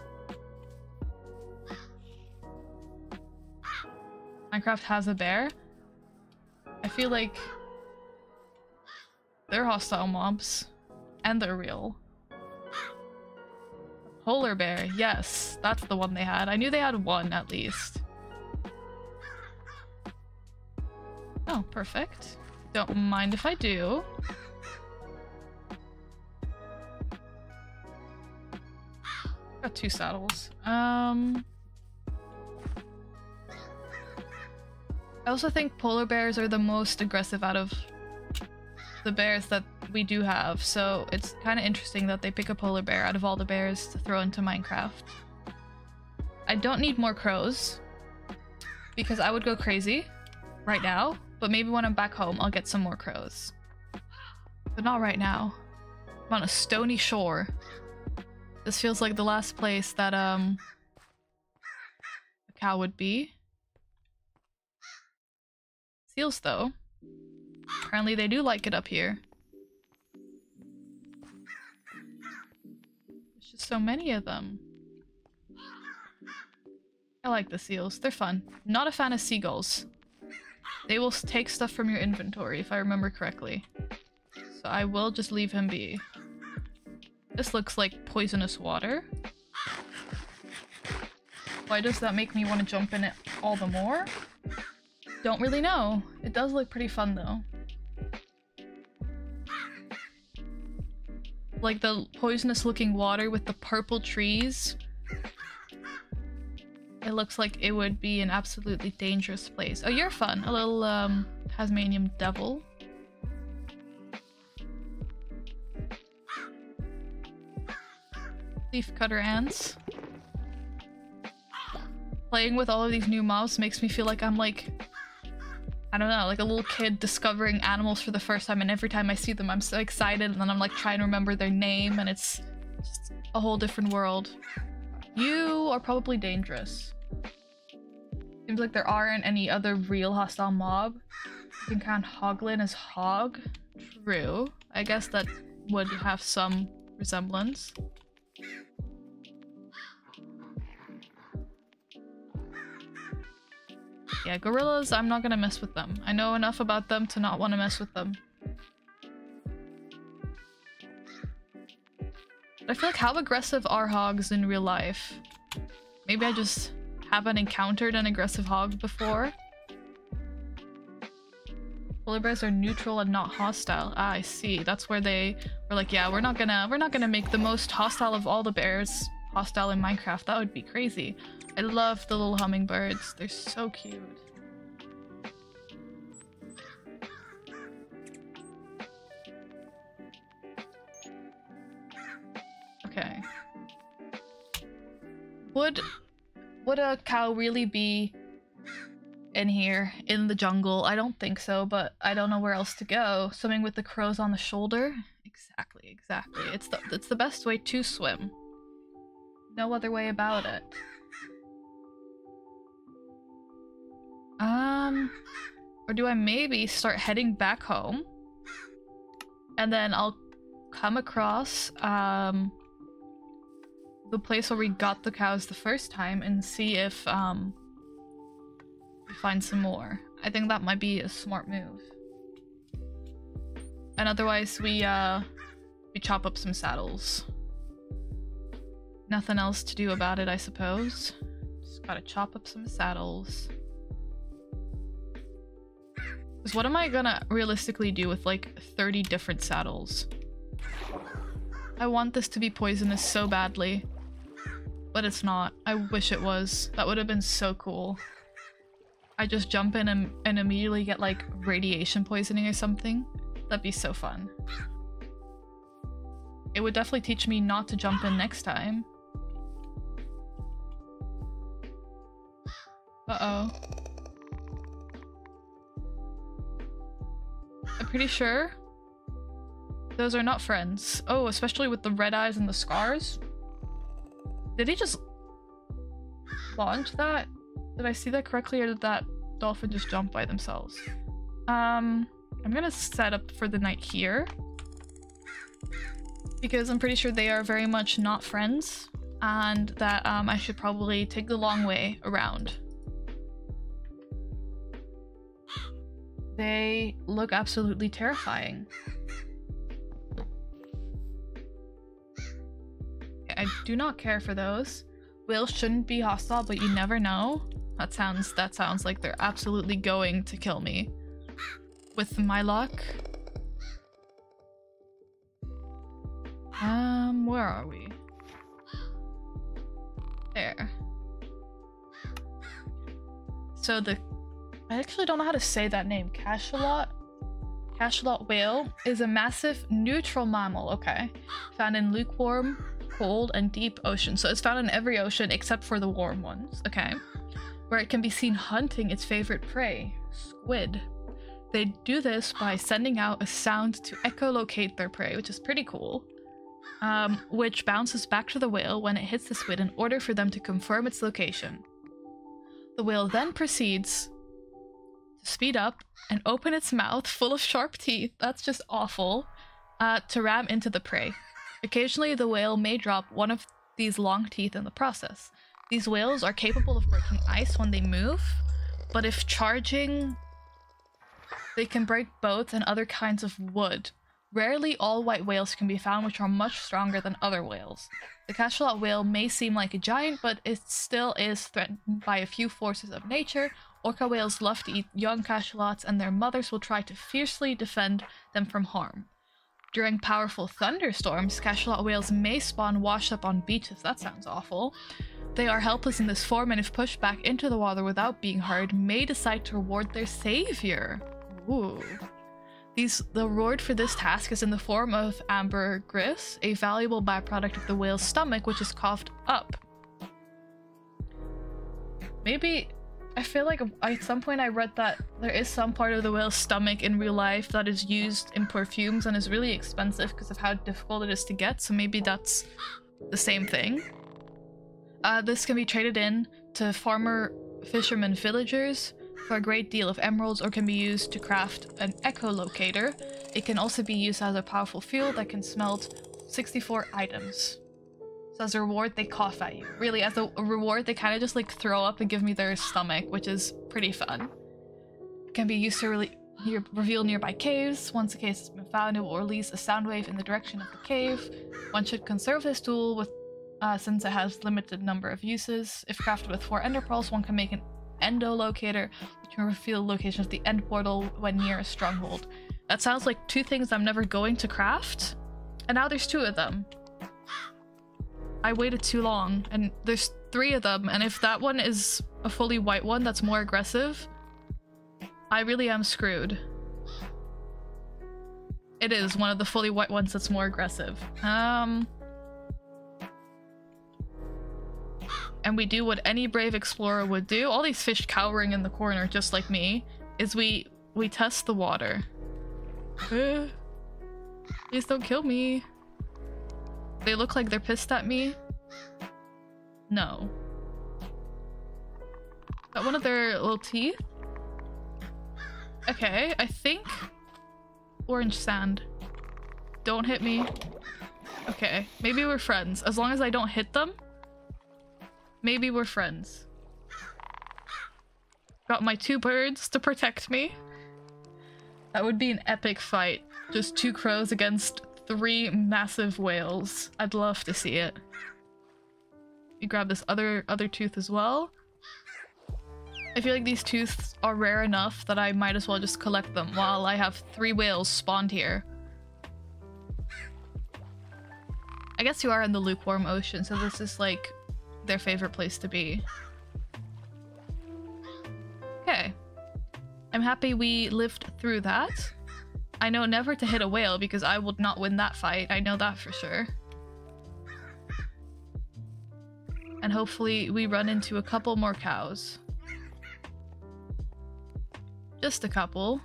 [SPEAKER 1] Minecraft has a bear? I feel like they're hostile mobs. And they're real. Polar bear, yes, that's the one they had. I knew they had one at least. Oh, perfect. Don't mind if I do. Got 2 saddles. I also think polar bears are the most aggressive out of the bears that we do have, so it's kind of interesting that they pick a polar bear out of all the bears to throw into Minecraft. I don't need more crows, because I would go crazy right now, but maybe when I'm back home I'll get some more crows. But not right now. I'm on a stony shore. This feels like the last place that a cow would be. Seals though. Apparently they do like it up here. There's just so many of them. I like the seals. They're fun. Not a fan of seagulls. They will take stuff from your inventory if I remember correctly. So I will just leave him be. This looks like poisonous water. Why does that make me want to jump in it all the more? Don't really know. It does look pretty fun though. Like the poisonous looking water with the purple trees. It looks like it would be an absolutely dangerous place. Oh, you're fun. A little Tasmanian devil. Leaf cutter ants. Playing with all of these new mobs makes me feel like I'm like, I don't know, like a little kid discovering animals for the first time, and every time I see them I'm so excited, and then I'm like trying to remember their name, and it's just a whole different world. You are probably dangerous. Seems like there aren't any other real hostile mob. You can count Hoglin as hog. True. I guess that would have some resemblance. Yeah, gorillas, I'm not gonna mess with them. I know enough about them to not want to mess with them. But I feel like, how aggressive are hogs in real life? Maybe I just haven't encountered an aggressive hog before. Polar bears are neutral and not hostile. Ah, I see. That's where they were like, yeah, we're not gonna make the most hostile of all the bears hostile in Minecraft. That would be crazy. I love the little hummingbirds. They're so cute. Okay. Would a cow really be in here in the jungle? I don't think so, but I don't know where else to go. Swimming with the crows on the shoulder? Exactly, exactly. It's the best way to swim. No other way about it. Or do I maybe start heading back home? And then I'll come across, the place where we got the cows the first time and see if, we find some more. I think that might be a smart move. And otherwise we chop up some saddles. Nothing else to do about it, I suppose. Just gotta chop up some saddles. Because what am I gonna realistically do with like 30 different saddles? I want this to be poisonous so badly. But it's not. I wish it was. That would have been so cool. I just jump in and immediately get like radiation poisoning or something. That'd be so fun. It would definitely teach me not to jump in next time. Uh-oh. I'm pretty sure those are not friends. Oh, especially with the red eyes and the scars. Did he just launch that? Did I see that correctly, or did that dolphin just jump by themselves? I'm gonna set up for the night here. Because I'm pretty sure they are very much not friends. And that I should probably take the long way around. They look absolutely terrifying. I do not care for those. Whales shouldn't be hostile, but you never know. That sounds like they're absolutely going to kill me. With my luck. Where are we? There. So I actually don't know how to say that name. Cachalot whale is a massive neutral mammal, okay. Found in lukewarm, cold, and deep oceans. So it's found in every ocean except for the warm ones, okay. Where it can be seen hunting its favorite prey, squid. They do this by sending out a sound to echolocate their prey, which is pretty cool. Which bounces back to the whale when it hits the squid in order for them to confirm its location. The whale then proceeds to speed up and open its mouth full of sharp teeth, that's just awful, to ram into the prey. Occasionally the whale may drop one of these long teeth in the process. These whales are capable of breaking ice when they move, but if charging, they can break boats and other kinds of wood. Rarely all white whales can be found, which are much stronger than other whales. The cachalot whale may seem like a giant, but it still is threatened by a few forces of nature. Orca whales love to eat young cachalots, and their mothers will try to fiercely defend them from harm. During powerful thunderstorms, cachalot whales may spawn washed up on beaches. That sounds awful. They are helpless in this form, and if pushed back into the water without being hurt, may decide to reward their savior. Ooh. The reward for this task is in the form of ambergris, a valuable byproduct of the whale's stomach, which is coughed up. Maybe, I feel like at some point I read that there is some part of the whale's stomach in real life that is used in perfumes and is really expensive because of how difficult it is to get, so maybe that's the same thing. This can be traded in to farmer, fishermen, villagers for a great deal of emeralds, or can be used to craft an echolocator. It can also be used as a powerful fuel that can smelt 64 items. So as a reward, they cough at you. Really, as a reward, they kind of just like throw up and give me their stomach, which is pretty fun. It can be used to reveal nearby caves. Once a cave has been found, it will release a sound wave in the direction of the cave. One should conserve this tool since it has limited number of uses. If crafted with 4 ender pearls, one can make an endolocator, which can reveal the location of the end portal when near a stronghold. That sounds like 2 things I'm never going to craft, and now there's 2 of them. I waited too long, and there's 3 of them, and if that one is a fully white one that's more aggressive, I really am screwed. It is one of the fully white ones that's more aggressive. And we do what any brave explorer would do. All these fish cowering in the corner, just like me, is we test the water. Please don't kill me. They look like they're pissed at me. No. Got one of their little teeth? Okay, I think orange sand. Don't hit me. Okay, maybe we're friends. As long as I don't hit them, maybe we're friends. Got my 2 birds to protect me. That would be an epic fight. Just 2 crows against 3 massive whales. I'd love to see it. We grab this other tooth as well. I feel like these tooths are rare enough that I might as well just collect them while I have 3 whales spawned here. I guess you are in the lukewarm ocean, so this is like their favorite place to be. Okay. I'm happy we lived through that. I know never to hit a whale because I would not win that fight. I know that for sure. And hopefully we run into a couple more cows. Just a couple.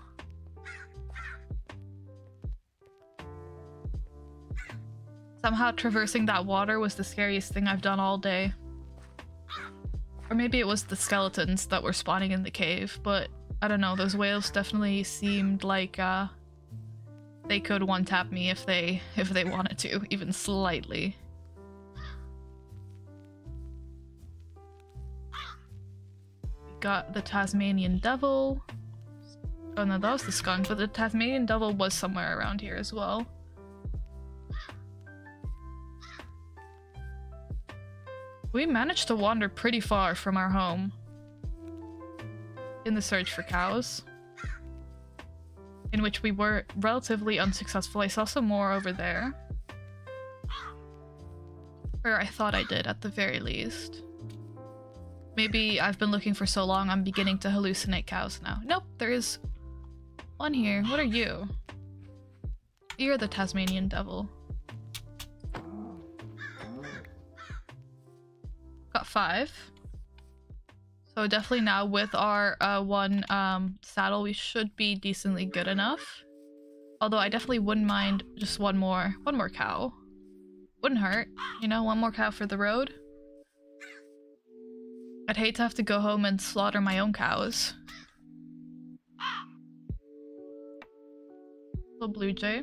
[SPEAKER 1] Somehow traversing that water was the scariest thing I've done all day. Or maybe it was the skeletons that were spawning in the cave, but I don't know, those whales definitely seemed like they could one-tap me if they wanted to, even slightly. We got the Tasmanian devil. Oh no, that was the skunk, but the Tasmanian devil was somewhere around here as well. We managed to wander pretty far from our home in the search for cows, in which we were relatively unsuccessful. I saw some more over there. Or I thought I did, at the very least. Maybe I've been looking for so long I'm beginning to hallucinate cows now. Nope, there is one here. What are you? You're the Tasmanian devil. Got 5. So definitely now with our one saddle we should be decently good enough. Although I definitely wouldn't mind just one more cow. Wouldn't hurt, you know, one more cow for the road. I'd hate to have to go home and slaughter my own cows. Little blue jay.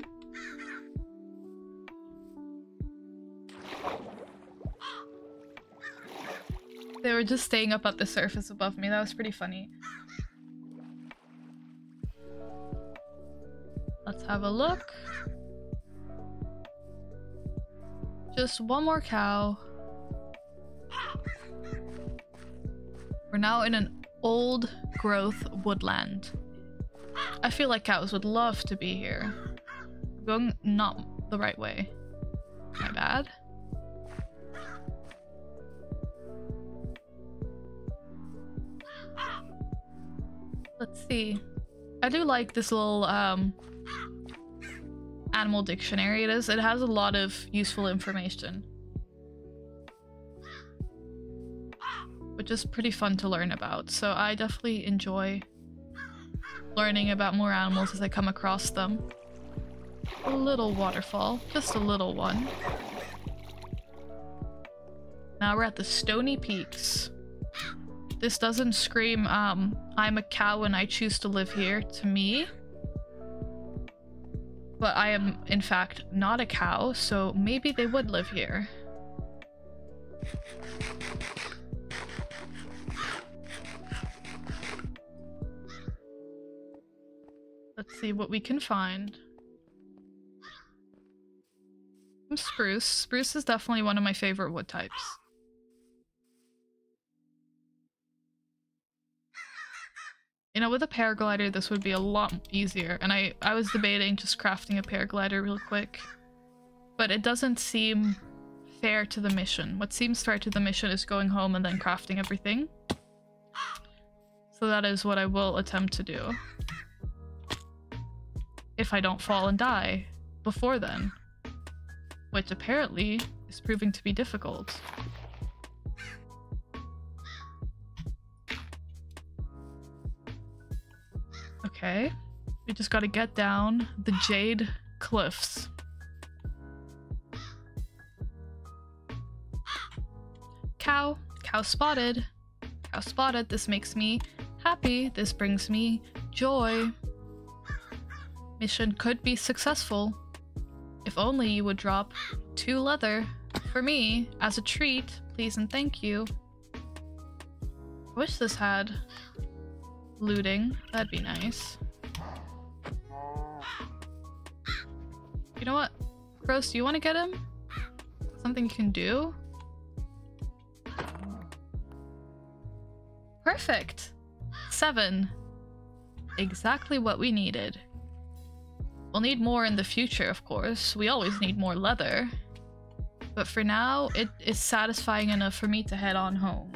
[SPEAKER 1] They were just staying up at the surface above me. That was pretty funny. Let's have a look. Just one more cow. We're now in an old growth woodland. I feel like cows would love to be here. I'm going not the right way. My bad. Let's see. I do like this little animal dictionary it is. It has a lot of useful information, which is pretty fun to learn about. So I definitely enjoy learning about more animals as I come across them. A little waterfall, just a little one. Now we're at the Stony Peaks. This doesn't scream, I'm a cow and I choose to live here to me. But I am, in fact, not a cow, so maybe they would live here. Let's see what we can find. Some spruce. Spruce is definitely one of my favorite wood types. You know, with a paraglider, this would be a lot easier, and I was debating just crafting a paraglider real quick. But it doesn't seem fair to the mission. What seems fair to the mission is going home and then crafting everything. So that is what I will attempt to do. If I don't fall and die before then. Which apparently is proving to be difficult. Okay, we just gotta get down the Jade Cliffs. Cow. Cow spotted. Cow spotted. This makes me happy. This brings me joy. Mission could be successful. If only you would drop 2 leather for me as a treat, please and thank you. I wish this had looting. That'd be nice. You know what? Gross, do you want to get him? Something you can do? Perfect! 7. Exactly what we needed. We'll need more in the future, of course. We always need more leather. But for now, it is satisfying enough for me to head on home.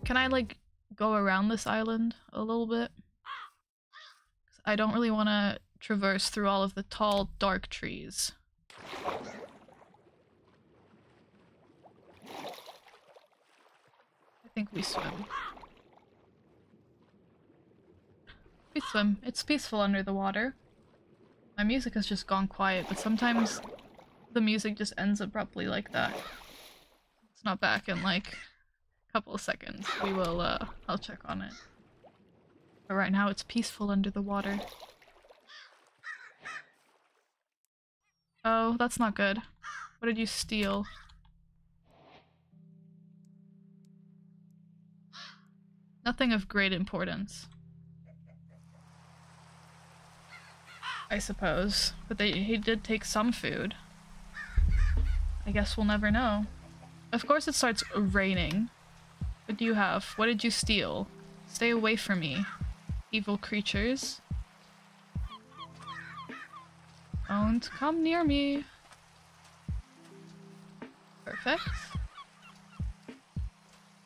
[SPEAKER 1] Can I like go around this island a little bit? I don't really want to traverse through all of the tall, dark trees. I think we swim. We swim. It's peaceful under the water. My music has just gone quiet, but sometimes the music just ends abruptly like that. It's not back in like a couple of seconds. We will, I'll check on it. But right now it's peaceful under the water. Oh, that's not good. What did you steal? Nothing of great importance. I suppose. But he did take some food. I guess we'll never know. Of course it starts raining. What do you have? What did you steal? Stay away from me, evil creatures. Don't come near me. Perfect.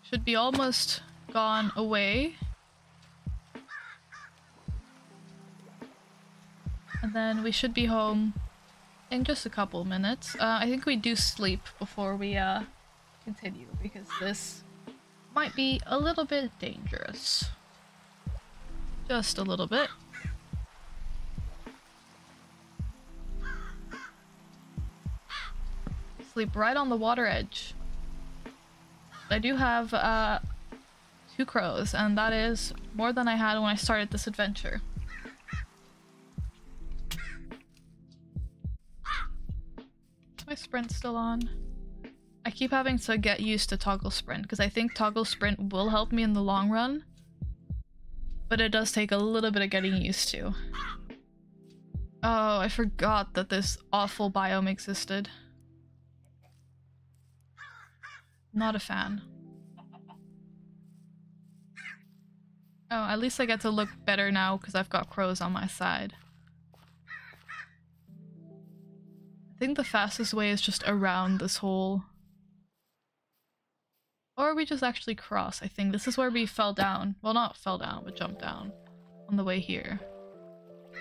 [SPEAKER 1] Should be almost gone away. And then we should be home in just a couple minutes. I think we do sleep before we continue, because this might be a little bit dangerous. Just a little bit. Sleep right on the water edge. I do have 2 crows, and that is more than I had when I started this adventure. Is my sprint still on? I keep having to get used to toggle sprint, because I think toggle sprint will help me in the long run, but it does take a little bit of getting used to. Oh, I forgot that this awful biome existed. Not a fan. Oh, at least I get to look better now because I've got crows on my side. I think the fastest way is just around this hole. Or we just actually cross, I think. This is where we fell down. Well, not fell down, but jumped down on the way here.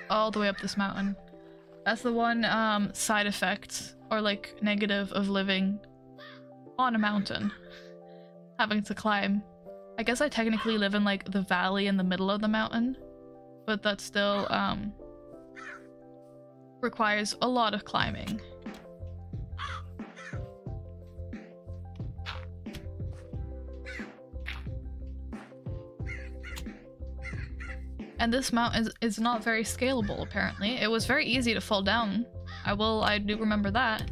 [SPEAKER 1] All the way up this mountain. That's the one side effect, or like negative, of living on a mountain. Having to climb. I guess I technically live in like the valley in the middle of the mountain, but that still requires a lot of climbing. And this mountain is not very scalable, apparently. It was very easy to fall down. I do remember that.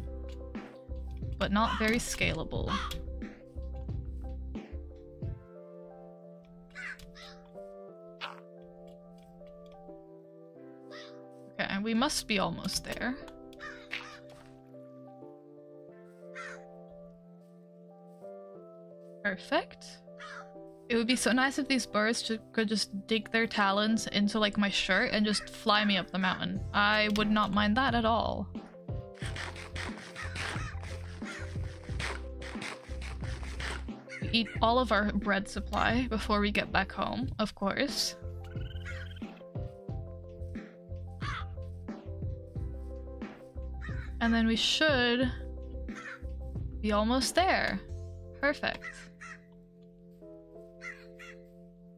[SPEAKER 1] But not very scalable. Okay, and we must be almost there. Perfect. It would be so nice if these birds could just dig their talons into like my shirt and just fly me up the mountain. I would not mind that at all. We eat all of our bread supply before we get back home, of course. And then we should be almost there. Perfect.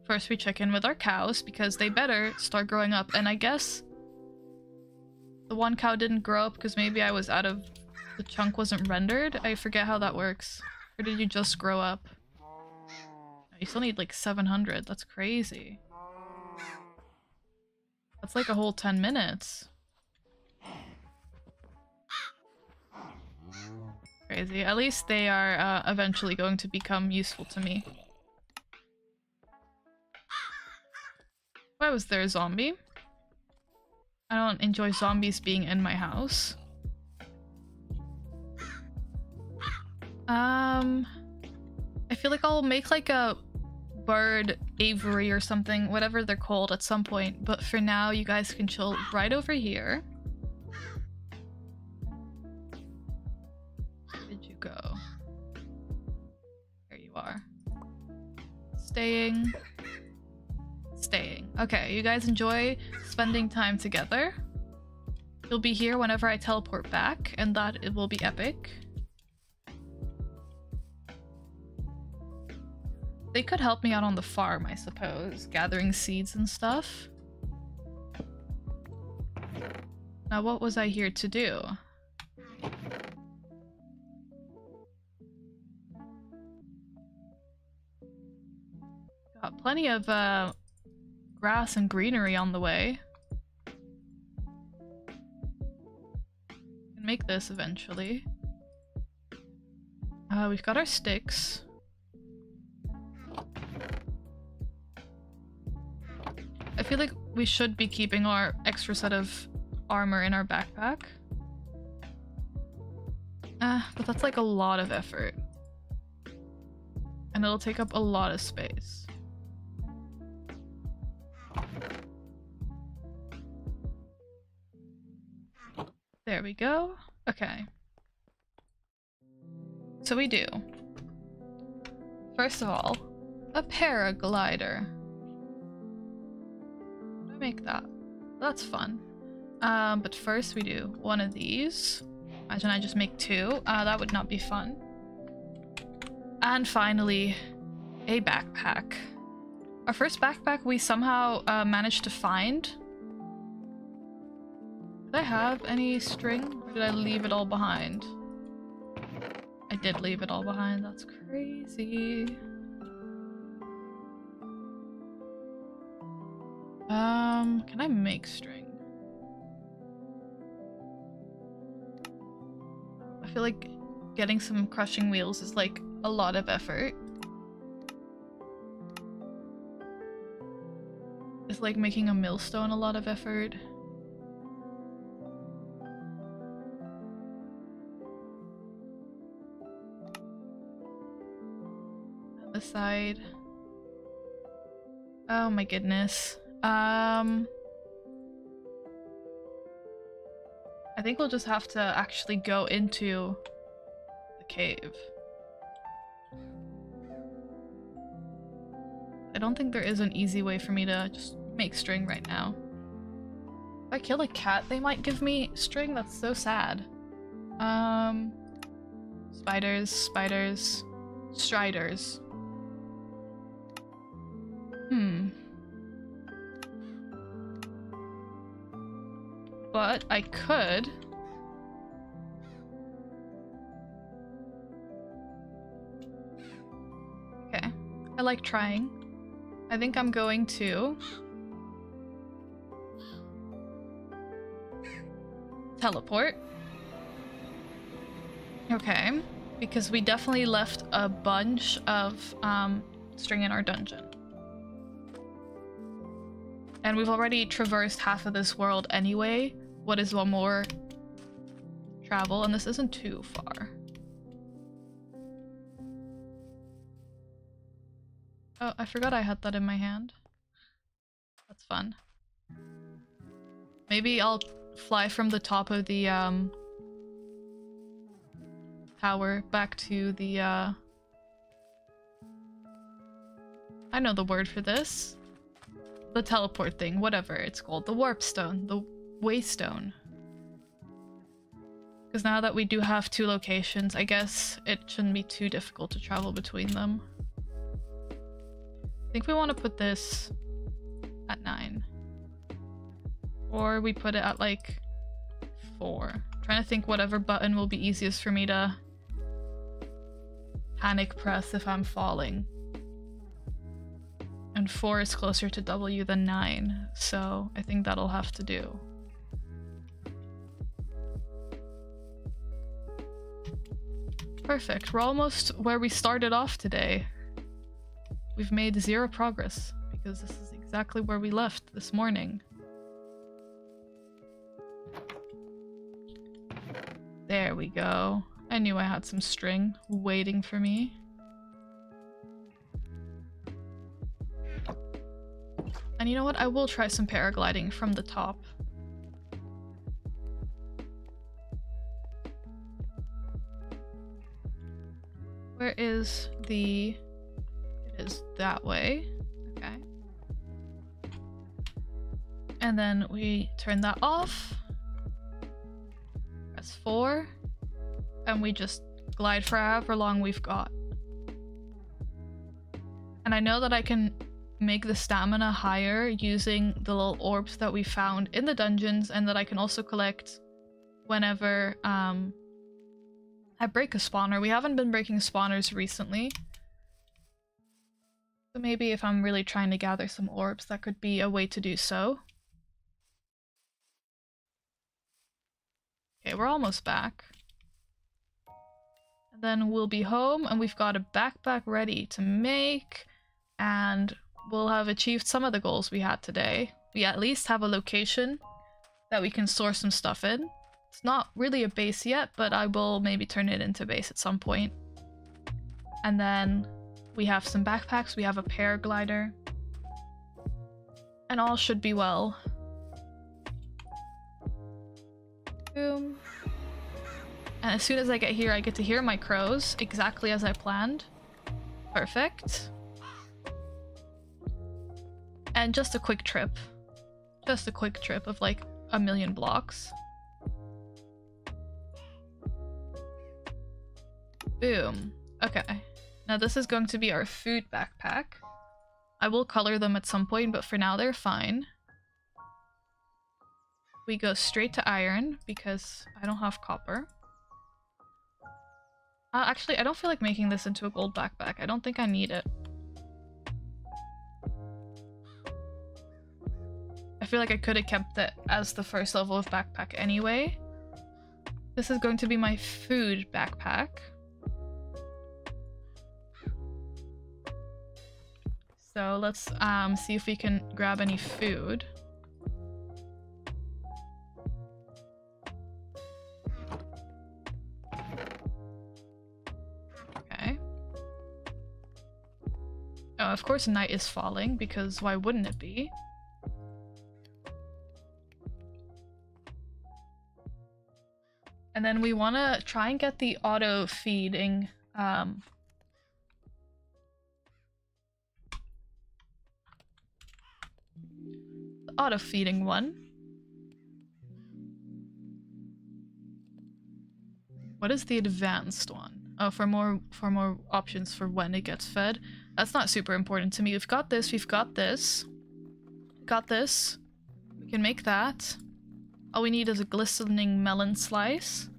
[SPEAKER 1] First we check in with our cows, because they better start growing up. And I guess the one cow didn't grow up because maybe I was out of... the chunk wasn't rendered? I forget how that works. Or did you just grow up? You still need like 700. That's crazy. That's like a whole 10 minutes. Crazy. At least they are eventually going to become useful to me. Why was there a zombie? I don't enjoy zombies being in my house. I feel like I'll make like a bird aviary or something, whatever they're called at some point, but for now you guys can chill right over here. Where did you go? There you are. Staying. Okay, you guys enjoy spending time together. You'll be here whenever I teleport back, and that it will be epic. They could help me out on the farm, I suppose, gathering seeds and stuff. Now, what was I here to do? Got plenty of grass and greenery on the way. Can make this eventually. We've got our sticks. I feel like we should be keeping our extra set of armor in our backpack. But that's like a lot of effort. And it'll take up a lot of space. There we go. Okay. So we do. First of all, a paraglider. Make that. That's fun. But first we do one of these. Imagine I just make two. That would not be fun. And finally, a backpack. Our first backpack we somehow managed to find. Did I have any string? Or did I leave it all behind? I did leave it all behind. That's crazy. Can I make string? I feel like getting some crushing wheels is like a lot of effort. It's like making a millstone a lot of effort. The side. Oh my goodness. I think we'll just have to actually go into the cave. I don't think there is an easy way for me to just make string right now. If I kill a cat, they might give me string? That's so sad. Spiders. Striders. But I could... Okay. I like trying. I think I'm going to... teleport. Okay. Because we definitely left a bunch of string in our dungeon. And we've already traversed half of this world anyway. What is one more travel? And this isn't too far. Oh, I forgot I had that in my hand. That's fun. Maybe I'll fly from the top of the tower back to the I know the word for this. The teleport thing, whatever it's called. The warp stone, the waystone. Because now that we do have two locations, I guess it shouldn't be too difficult to travel between them. I think we want to put this at 9. Or we put it at like 4. I'm trying to think whatever button will be easiest for me to panic press if I'm falling. And 4 is closer to W than 9, so I think that'll have to do. Perfect, we're almost where we started off today. We've made 0 progress, because this is exactly where we left this morning. There we go. I knew I had some string waiting for me. And you know what? I will try some paragliding from the top. Where is the... It is that way. Okay. And then we turn that off. Press 4. And we just glide for however long we've got. And I know that I can make the stamina higher using the little orbs that we found in the dungeons, and that I can also collect whenever I break a spawner. We haven't been breaking spawners recently. So maybe if I'm really trying to gather some orbs, that could be a way to do so. Okay, we're almost back. And then we'll be home, and we've got a backpack ready to make, and we'll have achieved some of the goals we had today. We at least have a location that we can store some stuff in. It's not really a base yet, but I will maybe turn it into base at some point. And then we have some backpacks, we have a paraglider, and all should be well. Boom. And as soon as I get here, I get to hear my crows, exactly as I planned. Perfect. And just a quick trip. Just a quick trip of like 1,000,000 blocks. Boom. Okay. Now this is going to be our food backpack. I will color them at some point, but for now they're fine. We go straight to iron because I don't have copper. Actually, I don't feel like making this into a gold backpack. I don't think I need it. I feel like I could have kept it as the first level of backpack anyway. This is going to be my food backpack. So let's see if we can grab any food. Okay. Oh, of course night is falling, because why wouldn't it be? And then we want to try and get the auto feeding auto feeding one. What is the advanced one? Oh, for more options for when it gets fed. That's not super important to me. We've got this, we've got this. Got this. We can make that. All we need is a glistening melon slice.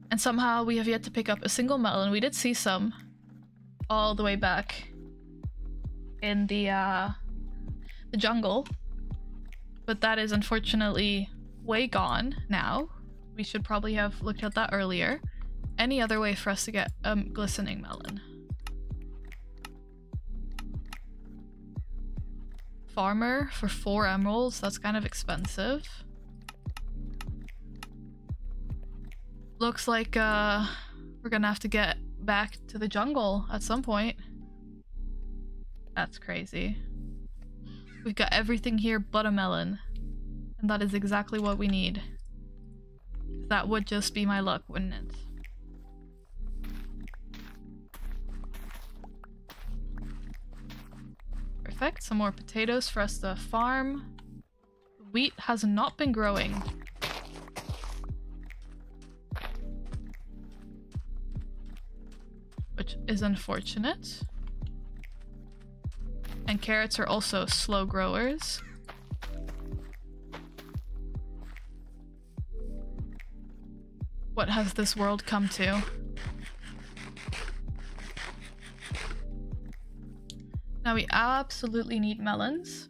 [SPEAKER 1] And somehow we have yet to pick up a single melon. We did see some all the way back in the jungle. But that is unfortunately way gone now. We should probably have looked at that earlier. Any other way for us to get a glistening melon? Farmer for 4 emeralds, that's kind of expensive. Looks like we're gonna have to get back to the jungle at some point. That's crazy. We've got everything here but a melon. And that is exactly what we need. That would just be my luck, wouldn't it? Perfect, some more potatoes for us to farm. Wheat has not been growing. Which is unfortunate. And carrots are also slow growers. What has this world come to? Now we absolutely need melons.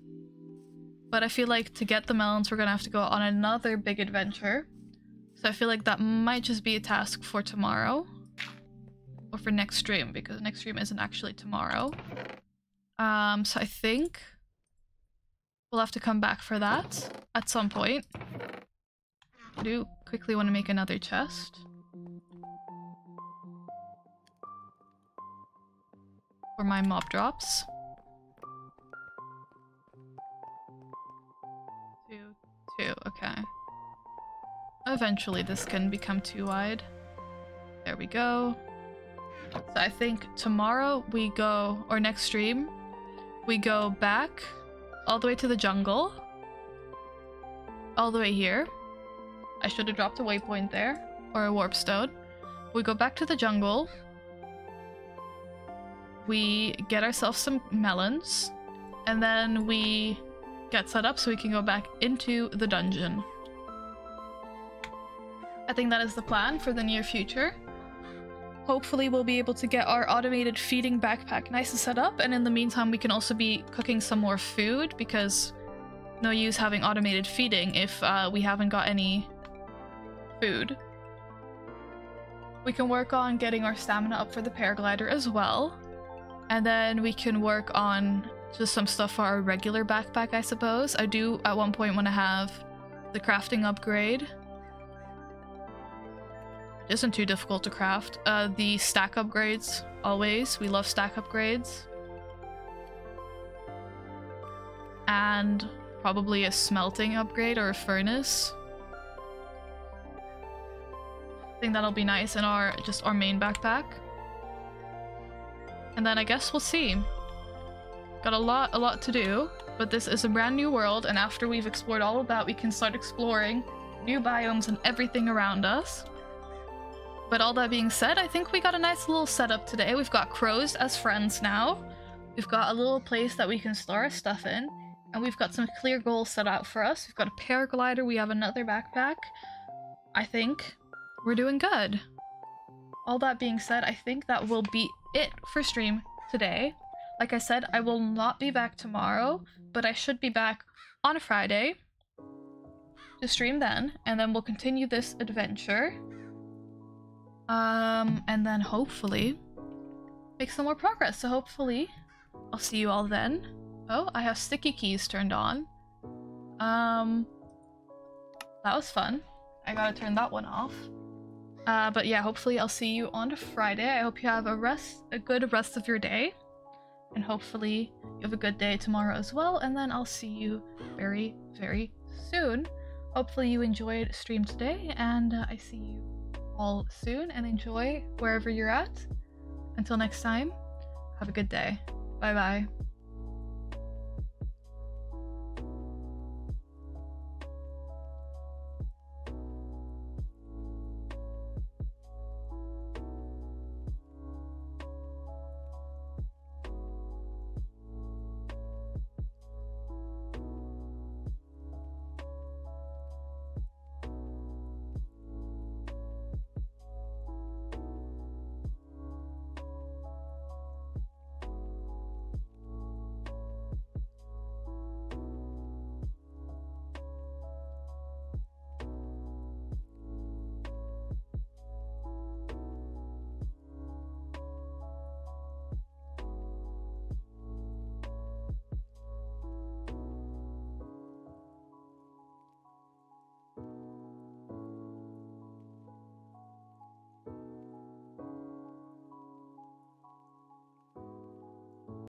[SPEAKER 1] But I feel like to get the melons we're gonna have to go on another big adventure. So I feel like that might just be a task for tomorrow. Or for next stream, because next stream isn't actually tomorrow. So I think we'll have to come back for that at some point. I do quickly want to make another chest. For my mob drops. 2, okay. Eventually this can become too wide. There we go. So I think tomorrow we go, or next stream, we go back all the way to the jungle. All the way here. I should have dropped a waypoint there, or a warp stone. We go back to the jungle. We get ourselves some melons, and then we get set up so we can go back into the dungeon. I think that is the plan for the near future. Hopefully we'll be able to get our automated feeding backpack nice and set up, and in the meantime we can also be cooking some more food, because no use having automated feeding if we haven't got any food. We can work on getting our stamina up for the paraglider as well, and then we can work on just some stuff for our regular backpack, I suppose. I do at one point want to have the crafting upgrade. It isn't too difficult to craft. The stack upgrades, always. We love stack upgrades. And probably a smelting upgrade or a furnace. I think that'll be nice in our main backpack. And then I guess we'll see. Got a lot to do, but this is a brand new world, and after we've explored all of that, we can start exploring new biomes and everything around us. But all that being said, I think we got a nice little setup today. We've got crows as friends now. We've got a little place that we can store our stuff in, and we've got some clear goals set out for us. We've got a paraglider, we have another backpack. I think we're doing good. All that being said, I think that will be it for stream today. Like I said, I will not be back tomorrow, but I should be back on Friday to stream then, and then we'll continue this adventure. And then hopefully make some more progress. So hopefully I'll see you all then. Oh, I have sticky keys turned on. That was fun. I gotta turn that one off. But yeah, hopefully I'll see you on Friday. I hope you have a good rest of your day. And hopefully you have a good day tomorrow as well. And then I'll see you very, very soon. Hopefully you enjoyed stream today, and I see you all soon, and enjoy wherever you're at. Until next time, have a good day. Bye bye.